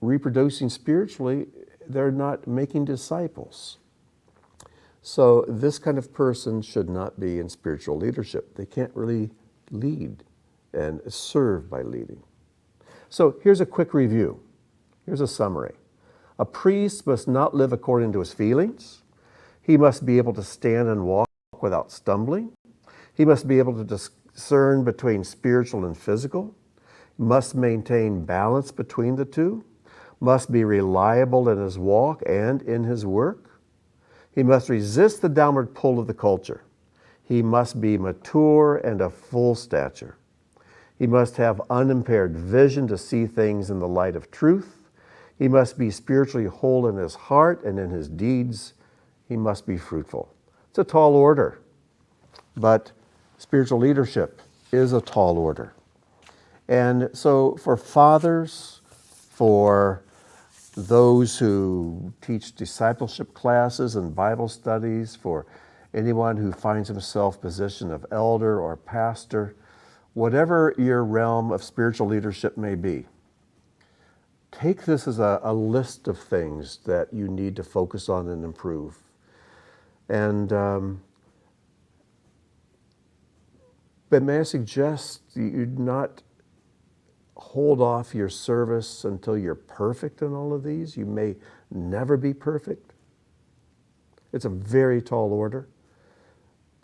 reproducing spiritually. They're not making disciples. So this kind of person should not be in spiritual leadership. They can't really lead and serve by leading. So here's a quick review. Here's a summary. A priest must not live according to his feelings. He must be able to stand and walk without stumbling. He must be able to discern between spiritual and physical. Must maintain balance between the two. Must be reliable in his walk and in his work. He must resist the downward pull of the culture. He must be mature and of full stature. He must have unimpaired vision to see things in the light of truth. He must be spiritually whole in his heart and in his deeds. He must be fruitful. It's a tall order, but spiritual leadership is a tall order. And so for fathers, for those who teach discipleship classes and Bible studies, for anyone who finds himself position of elder or pastor, whatever your realm of spiritual leadership may be, take this as a list of things that you need to focus on and improve. And but may I suggest you not hold off your service until you're perfect in all of these. You may never be perfect. It's a very tall order.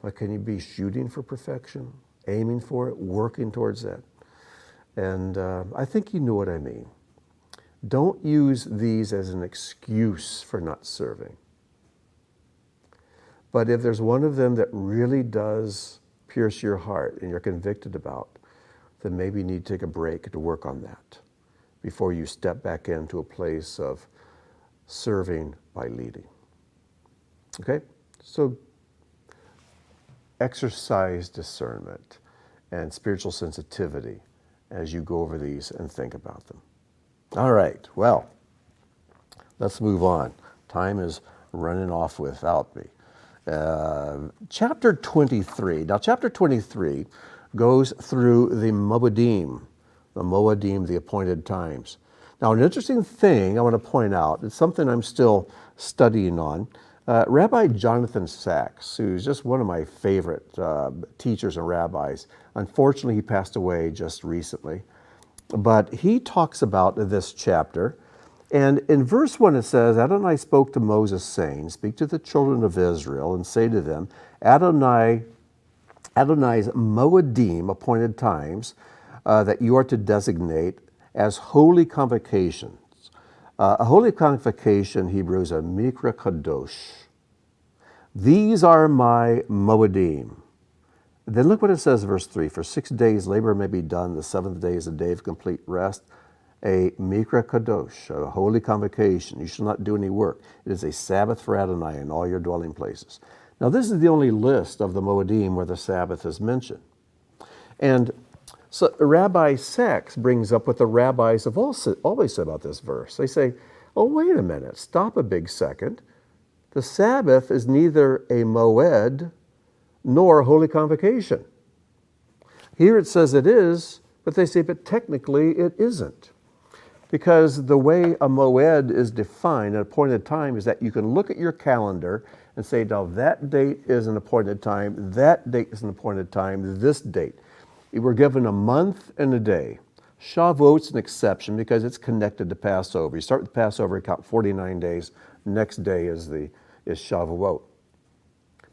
But can you be shooting for perfection, aiming for it, working towards that? And I think you know what I mean. Don't use these as an excuse for not serving. But if there's one of them that really does pierce your heart and you're convicted about, then maybe you need to take a break to work on that before you step back into a place of serving by leading. Okay? So exercise discernment and spiritual sensitivity as you go over these and think about them. All right, well, let's move on. Time is running off without me. Chapter 23. Now, chapter 23 goes through the Moedim, the appointed times. Now, an interesting thing I want to point out, it's something I'm still studying on. Rabbi Jonathan Sachs, who's just one of my favorite teachers and rabbis, unfortunately he passed away just recently, but he talks about this chapter. And in verse 1 it says, Adonai spoke to Moses, saying, speak to the children of Israel and say to them, Adonai's Moedim, appointed times, that you are to designate as holy convocations. A holy convocation, Hebrew, is a mikra kadosh. These are my Moedim. Then look what it says, verse 3. For 6 days labor may be done, the seventh day is a day of complete rest. A mikra kadosh, a holy convocation. You shall not do any work. It is a Sabbath for Adonai in all your dwelling places. Now, this is the only list of the Moedim where the Sabbath is mentioned. And so Rabbi Sachs brings up what the rabbis have always said about this verse. They say, oh, wait a minute, stop a big second. The Sabbath is neither a moed nor a holy convocation. Here it says it is, but they say, but technically it isn't. Because the way a moed is defined, an appointed time, is that you can look at your calendar and say, now that date is an appointed time, that date is an appointed time, this date. We're given a month and a day. Shavuot's an exception because it's connected to Passover. You start with Passover, you count 49 days. Next day is Shavuot.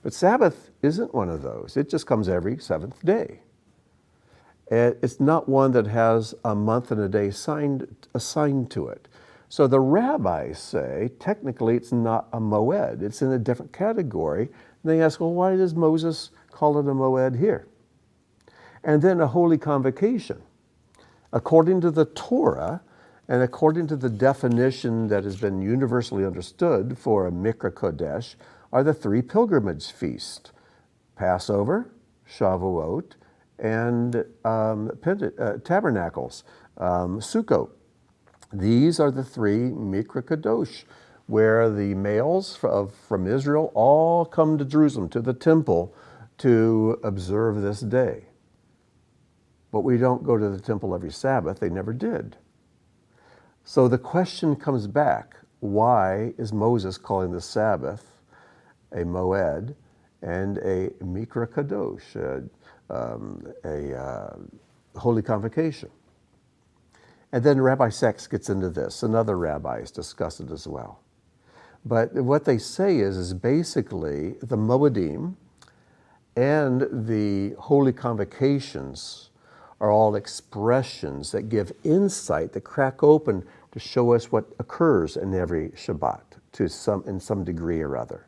But Sabbath isn't one of those. It just comes every seventh day. And it's not one that has a month and a day assigned to it. So the rabbis say, technically it's not a moed. It's in a different category. And they ask, well, why does Moses call it a moed here? And then a holy convocation. According to the Torah, and according to the definition that has been universally understood for a Mikra Kodesh, are the three pilgrimage feasts: Passover, Shavuot, and Tabernacles, Sukkot. These are the three Mikra Kadosh, where the males from Israel all come to Jerusalem, to the temple, to observe this day. But we don't go to the temple every Sabbath. They never did. So the question comes back, why is Moses calling the Sabbath a moed and a Mikra Kadosh, a holy convocation? And then Rabbi Sachs gets into this, and other rabbis discuss it as well. But what they say is basically the Moedim and the holy convocations are all expressions that give insight, that crack open to show us what occurs in every Shabbat in some degree or other.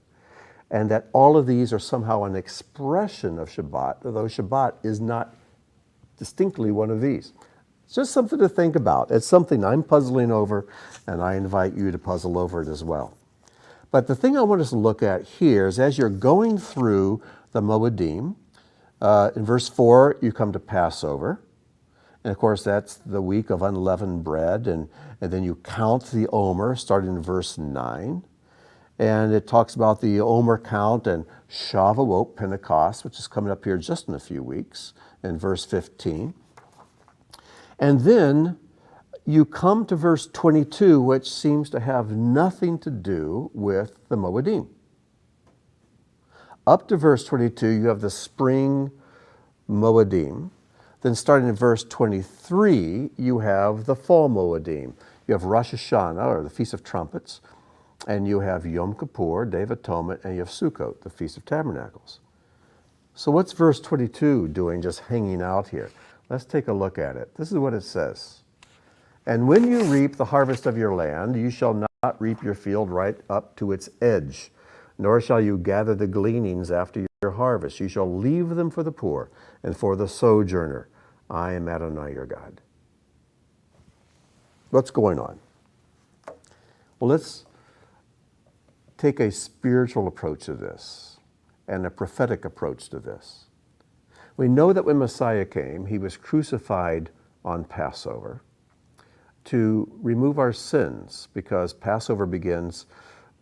And that all of these are somehow an expression of Shabbat, although Shabbat is not distinctly one of these. It's just something to think about. It's something I'm puzzling over, and I invite you to puzzle over it as well. But the thing I want us to look at here is as you're going through the Moedim, in verse 4, you come to Passover. And of course, that's the week of unleavened bread. And then you count the Omer, starting in verse 9. And it talks about the Omer count and Shavuot, Pentecost, which is coming up here just in a few weeks, in verse 15. And then you come to verse 22, which seems to have nothing to do with the Moedim. Up to verse 22, you have the spring Moedim. Then starting in verse 23, you have the fall Moedim. You have Rosh Hashanah, or the Feast of Trumpets, and you have Yom Kippur, Day of Atonement, and you have Sukkot, the Feast of Tabernacles. So what's verse 22 doing just hanging out here? Let's take a look at it. This is what it says. And when you reap the harvest of your land, you shall not reap your field right up to its edge, nor shall you gather the gleanings after your harvest. You shall leave them for the poor and for the sojourner. I am Adonai your God. What's going on? Well, let's take a spiritual approach to this and a prophetic approach to this. We know that when Messiah came, he was crucified on Passover to remove our sins, because Passover begins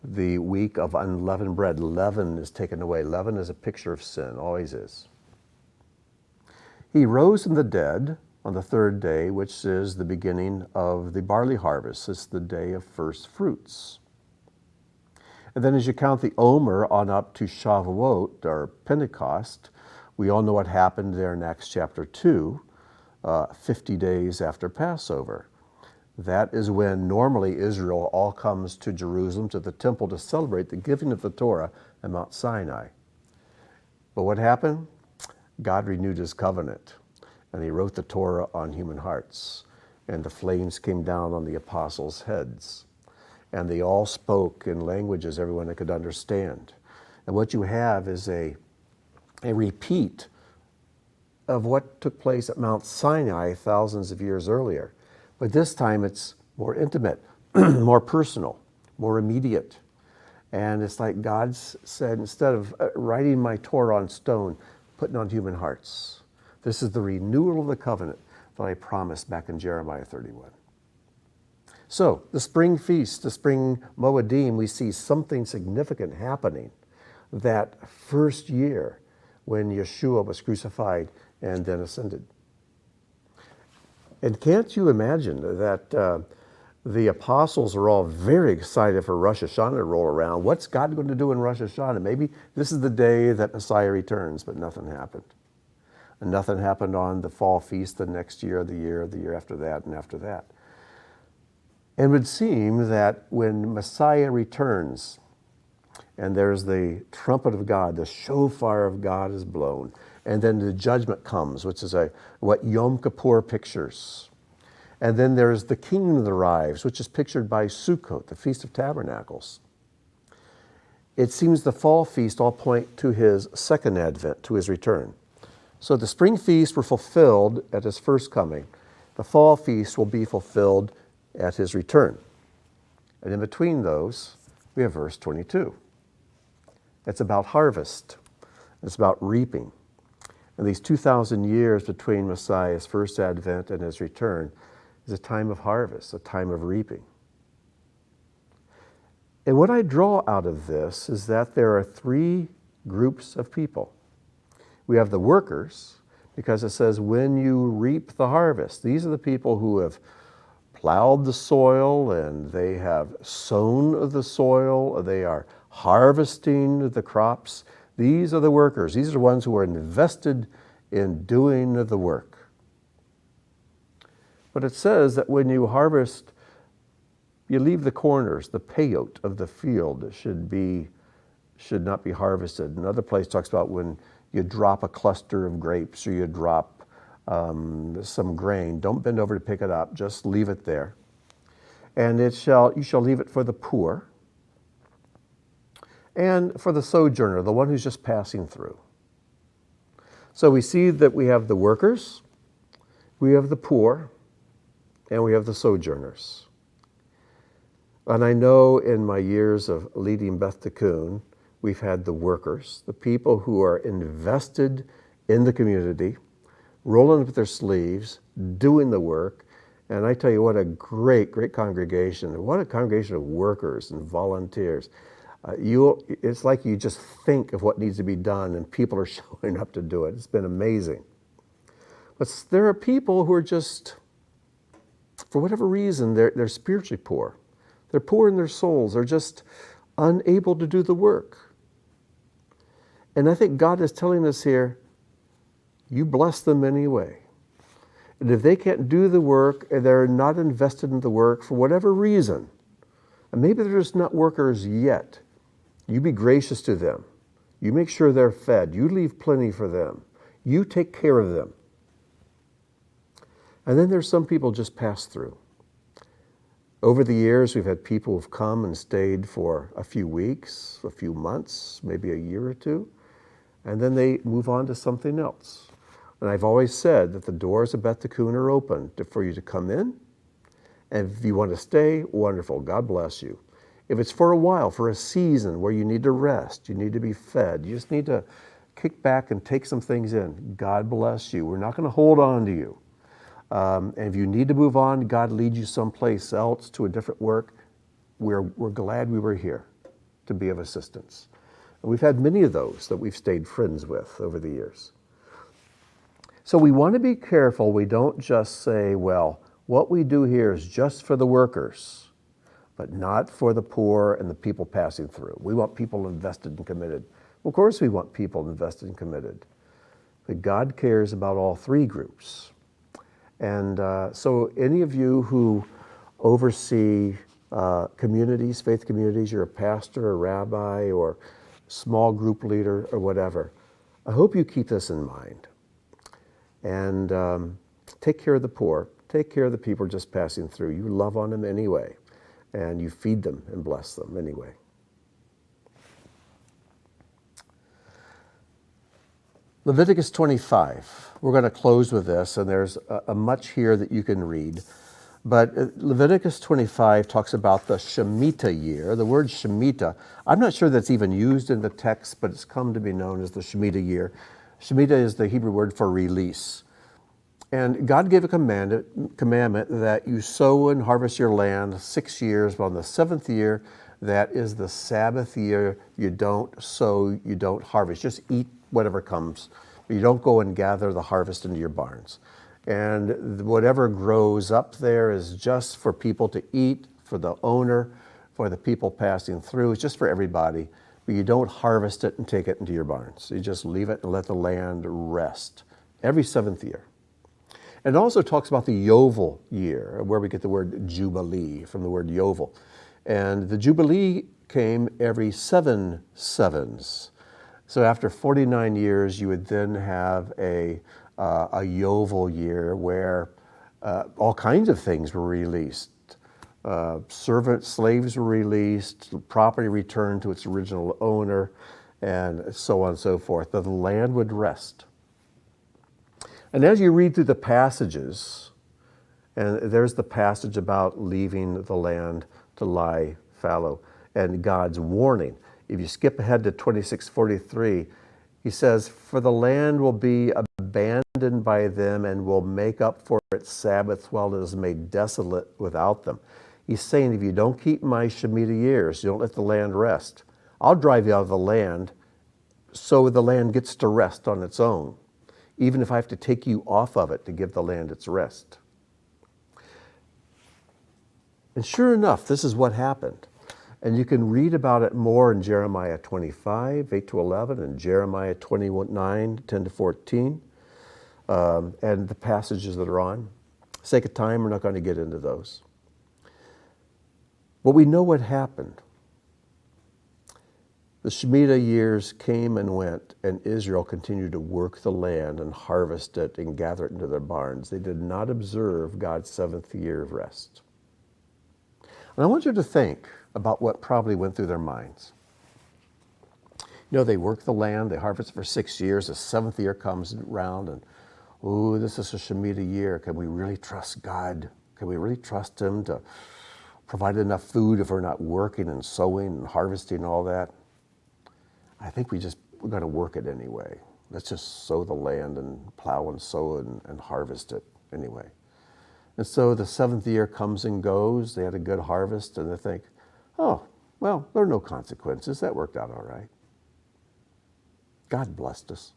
the week of unleavened bread. Leaven is taken away. Leaven is a picture of sin, always is. He rose from the dead on the third day, which is the beginning of the barley harvest. It's the day of first fruits. And then as you count the Omer on up to Shavuot, or Pentecost, we all know what happened there in Acts chapter 2, 50 days after Passover. That is when normally Israel all comes to Jerusalem, to the temple, to celebrate the giving of the Torah at Mount Sinai. But what happened? God renewed his covenant, and he wrote the Torah on human hearts, and the flames came down on the apostles' heads, and they all spoke in languages everyone could understand. And what you have is a repeat of what took place at Mount Sinai thousands of years earlier. But this time it's more intimate, more personal, more immediate. And it's like God said, instead of writing my Torah on stone, putting on human hearts. This is the renewal of the covenant that I promised back in Jeremiah 31. So, the spring feast, the spring Moedim, we see something significant happening that first year when Yeshua was crucified and then ascended. And can't you imagine that the apostles are all very excited for Rosh Hashanah to roll around? What's God going to do in Rosh Hashanah? Maybe this is the day that Messiah returns, but nothing happened. And nothing happened on the fall feast the next year, the year after that, and after that. And it would seem that when Messiah returns, and there's the trumpet of God, the shofar of God is blown, and then the judgment comes, which is what Yom Kippur pictures. And then there's the kingdom that arrives, which is pictured by Sukkot, the Feast of Tabernacles. It seems the fall feast all point to his second advent, to his return. So the spring feast were fulfilled at his first coming. The fall feast will be fulfilled at his return. And in between those, we have verse 22. It's about harvest. It's about reaping. And these 2,000 years between Messiah's first advent and his return is a time of harvest, a time of reaping. And what I draw out of this is that there are three groups of people. We have the workers, because it says, when you reap the harvest. These are the people who have plowed the soil and they have sown the soil. They are harvesting the crops. These are the workers. These are the ones who are invested in doing the work. But it says that when you harvest, you leave the corners. The peyote of the field should not be harvested. Another place talks about when you drop a cluster of grapes or you drop some grain. Don't bend over to pick it up. Just leave it there. And you shall leave it for the poor and for the sojourner, the one who's just passing through. So we see that we have the workers, we have the poor, and we have the sojourners. And I know in my years of leading Beth Tikkun, we've had the workers, the people who are invested in the community, rolling up their sleeves, doing the work. And I tell you what, a great, great congregation. What a congregation of workers and volunteers. It's like you just think of what needs to be done and people are showing up to do it. It's been amazing. But there are people who are just, for whatever reason, they're spiritually poor. They're poor in their souls. They're just unable to do the work. And I think God is telling us here, you bless them anyway. And if they can't do the work, and they're not invested in the work for whatever reason, and maybe they're just not workers yet, you be gracious to them. You make sure they're fed. You leave plenty for them. You take care of them. And then there's some people just pass through. Over the years, we've had people who've come and stayed for a few weeks, a few months, maybe a year or two, and then they move on to something else. And I've always said that the doors of Beth Tikkun are open for you to come in. And if you want to stay, wonderful. God bless you. If it's for a while, for a season where you need to rest, you need to be fed, you just need to kick back and take some things in, God bless you. We're not going to hold on to you. And if you need to move on, God leads you someplace else to a different work. We're glad we were here to be of assistance. And we've had many of those that we've stayed friends with over the years. So we want to be careful we don't just say, well, what we do here is just for the workers, but not for the poor and the people passing through. We want people invested and committed. Of course we want people invested and committed. But God cares about all three groups. And so any of you who oversee communities, faith communities, you're a pastor, a rabbi, or small group leader, or whatever, I hope you keep this in mind. And take care of the poor. Take care of the people just passing through. You love on them anyway. And you feed them and bless them anyway. Leviticus 25. We're going to close with this, and there's a much here that you can read. But Leviticus 25 talks about the Shemitah year. The word Shemitah, I'm not sure that's even used in the text, but it's come to be known as the Shemitah year. Shemitah is the Hebrew word for release. And God gave a commandment that you sow and harvest your land 6 years, but on the 7th year, that is the Sabbath year, you don't sow, you don't harvest. Just eat whatever comes. You don't go and gather the harvest into your barns. And whatever grows up there is just for people to eat, for the owner, for the people passing through. It's just for everybody. But you don't harvest it and take it into your barns. You just leave it and let the land rest every 7th year. And it also talks about the Yovel year, where we get the word Jubilee from the word Yovel. And the Jubilee came every 7 sevens. So after 49 years, you would then have a Yovel year where all kinds of things were released. Slaves were released, property returned to its original owner, and so on and so forth. The land would rest. And as you read through the passages, and there's the passage about leaving the land to lie fallow, and God's warning. If you skip ahead to 26:43, he says, "For the land will be abandoned by them and will make up for its Sabbath while it is made desolate without them." He's saying, if you don't keep my Shemitah years, you don't let the land rest, I'll drive you out of the land so the land gets to rest on its own, even if I have to take you off of it to give the land its rest. And sure enough, this is what happened. And you can read about it more in Jeremiah 25, 8-11, and Jeremiah 29, 10-14, and the passages that are on. For the sake of time, we're not going to get into those. But we know what happened. The Shemitah years came and went, and Israel continued to work the land and harvest it and gather it into their barns. They did not observe God's 7th year of rest. And I want you to think about what probably went through their minds. You know, they work the land, they harvest for 6 years, the 7th year comes around, and, ooh, this is a Shemitah year. Can we really trust God? Can we really trust Him to provide enough food if we're not working and sowing and harvesting and all that? I think we're going to work it anyway. Let's just sow the land and plow and sow and harvest it anyway. And so the 7th year comes and goes. They had a good harvest, and they think, oh, well, there are no consequences. That worked out all right. God blessed us.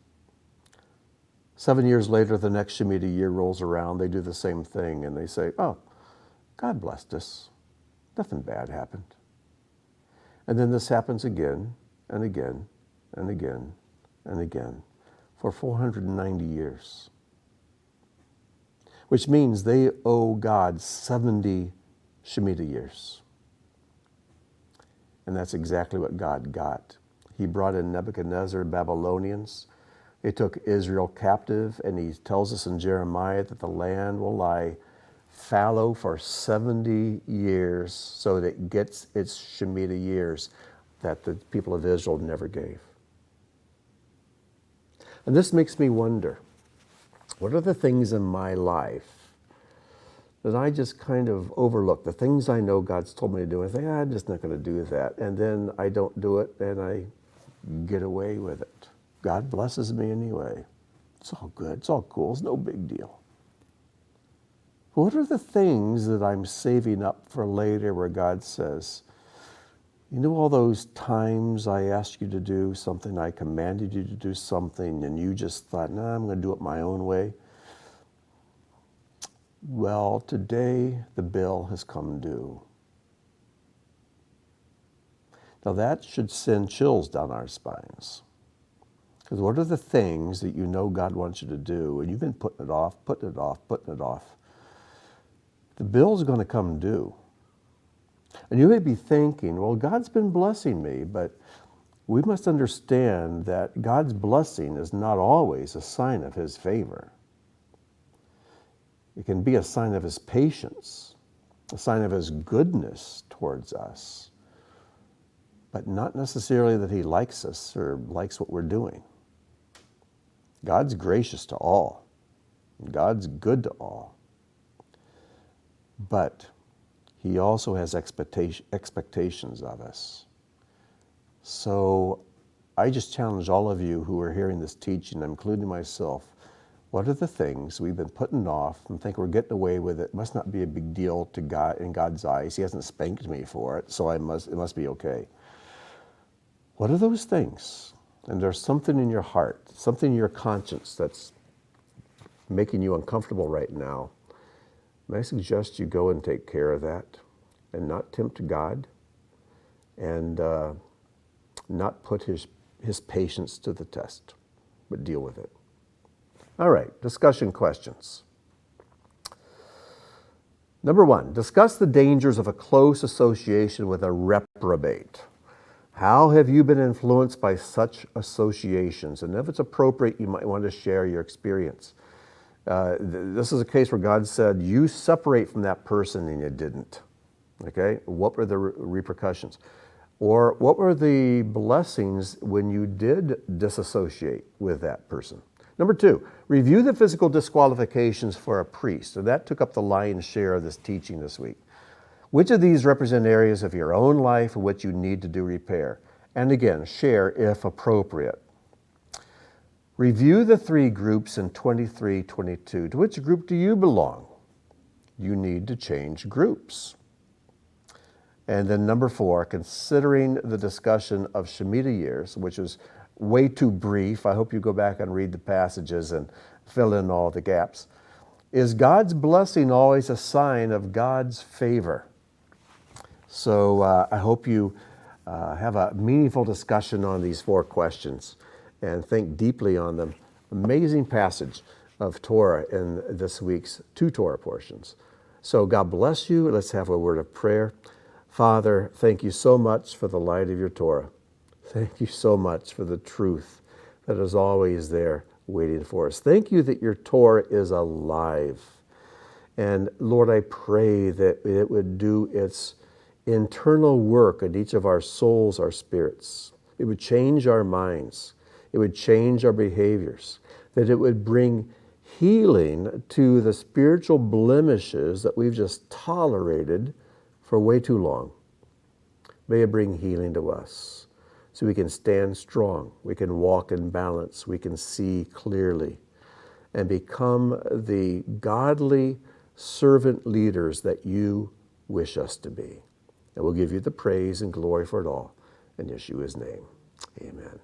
7 years later, the next Shemitah year rolls around. They do the same thing, and they say, oh, God blessed us. Nothing bad happened. And then this happens again and again and again and again for 490 years. Which means they owe God 70 Shemitah years. And that's exactly what God got. He brought in Nebuchadnezzar, Babylonians. They took Israel captive, and he tells us in Jeremiah that the land will lie fallow for 70 years so that it gets its Shemitah years that the people of Israel never gave. And this makes me wonder, what are the things in my life that I just kind of overlook? The things I know God's told me to do, I think, I'm just not going to do that. And then I don't do it, and I get away with it. God blesses me anyway. It's all good. It's all cool. It's no big deal. What are the things that I'm saving up for later where God says, you know, all those times I asked you to do something, I commanded you to do something, and you just thought, nah, I'm going to do it my own way. Well, today the bill has come due. Now that should send chills down our spines. Because what are the things that you know God wants you to do, and you've been putting it off, putting it off, putting it off? The bill's going to come due. And you may be thinking, well, God's been blessing me, but we must understand that God's blessing is not always a sign of His favor. It can be a sign of His patience, a sign of His goodness towards us, but not necessarily that He likes us or likes what we're doing. God's gracious to all. God's good to all. but he also has expectations of us. So I just challenge all of you who are hearing this teaching, including myself, what are the things we've been putting off and think we're getting away with it? It must not be a big deal to God in God's eyes. He hasn't spanked me for it, so it must be okay. What are those things? And there's something in your heart, something in your conscience that's making you uncomfortable right now. May I suggest you go and take care of that and not tempt God and not put his patience to the test, but deal with it. All right, discussion questions. Number 1, discuss the dangers of a close association with a reprobate. How have you been influenced by such associations? And if it's appropriate, you might want to share your experience. This is a case where God said, you separate from that person, and you didn't. Okay? What were the repercussions? Or what were the blessings when you did disassociate with that person? Number 2, review the physical disqualifications for a priest. And that took up the lion's share of this teaching this week. Which of these represent areas of your own life in which you need to do repair? And again, share if appropriate. Review the 3 groups in 23-22. To which group do you belong? You need to change groups. And then number 4, considering the discussion of Shemitah years, which is way too brief. I hope you go back and read the passages and fill in all the gaps. Is God's blessing always a sign of God's favor? So I hope you have a meaningful discussion on these 4 questions and think deeply on them. Amazing passage of Torah in this week's 2 Torah portions. So God bless you. Let's have a word of prayer. Father, thank you so much for the light of your Torah. Thank you so much for the truth that is always there waiting for us. Thank you that your Torah is alive. And Lord, I pray that it would do its internal work in each of our souls, our spirits. It would change our minds. It would change our behaviors. That it would bring healing to the spiritual blemishes that we've just tolerated for way too long. May it bring healing to us so we can stand strong, we can walk in balance, we can see clearly, and become the godly servant leaders that you wish us to be. And we'll give you the praise and glory for it all. In Yeshua's name, amen.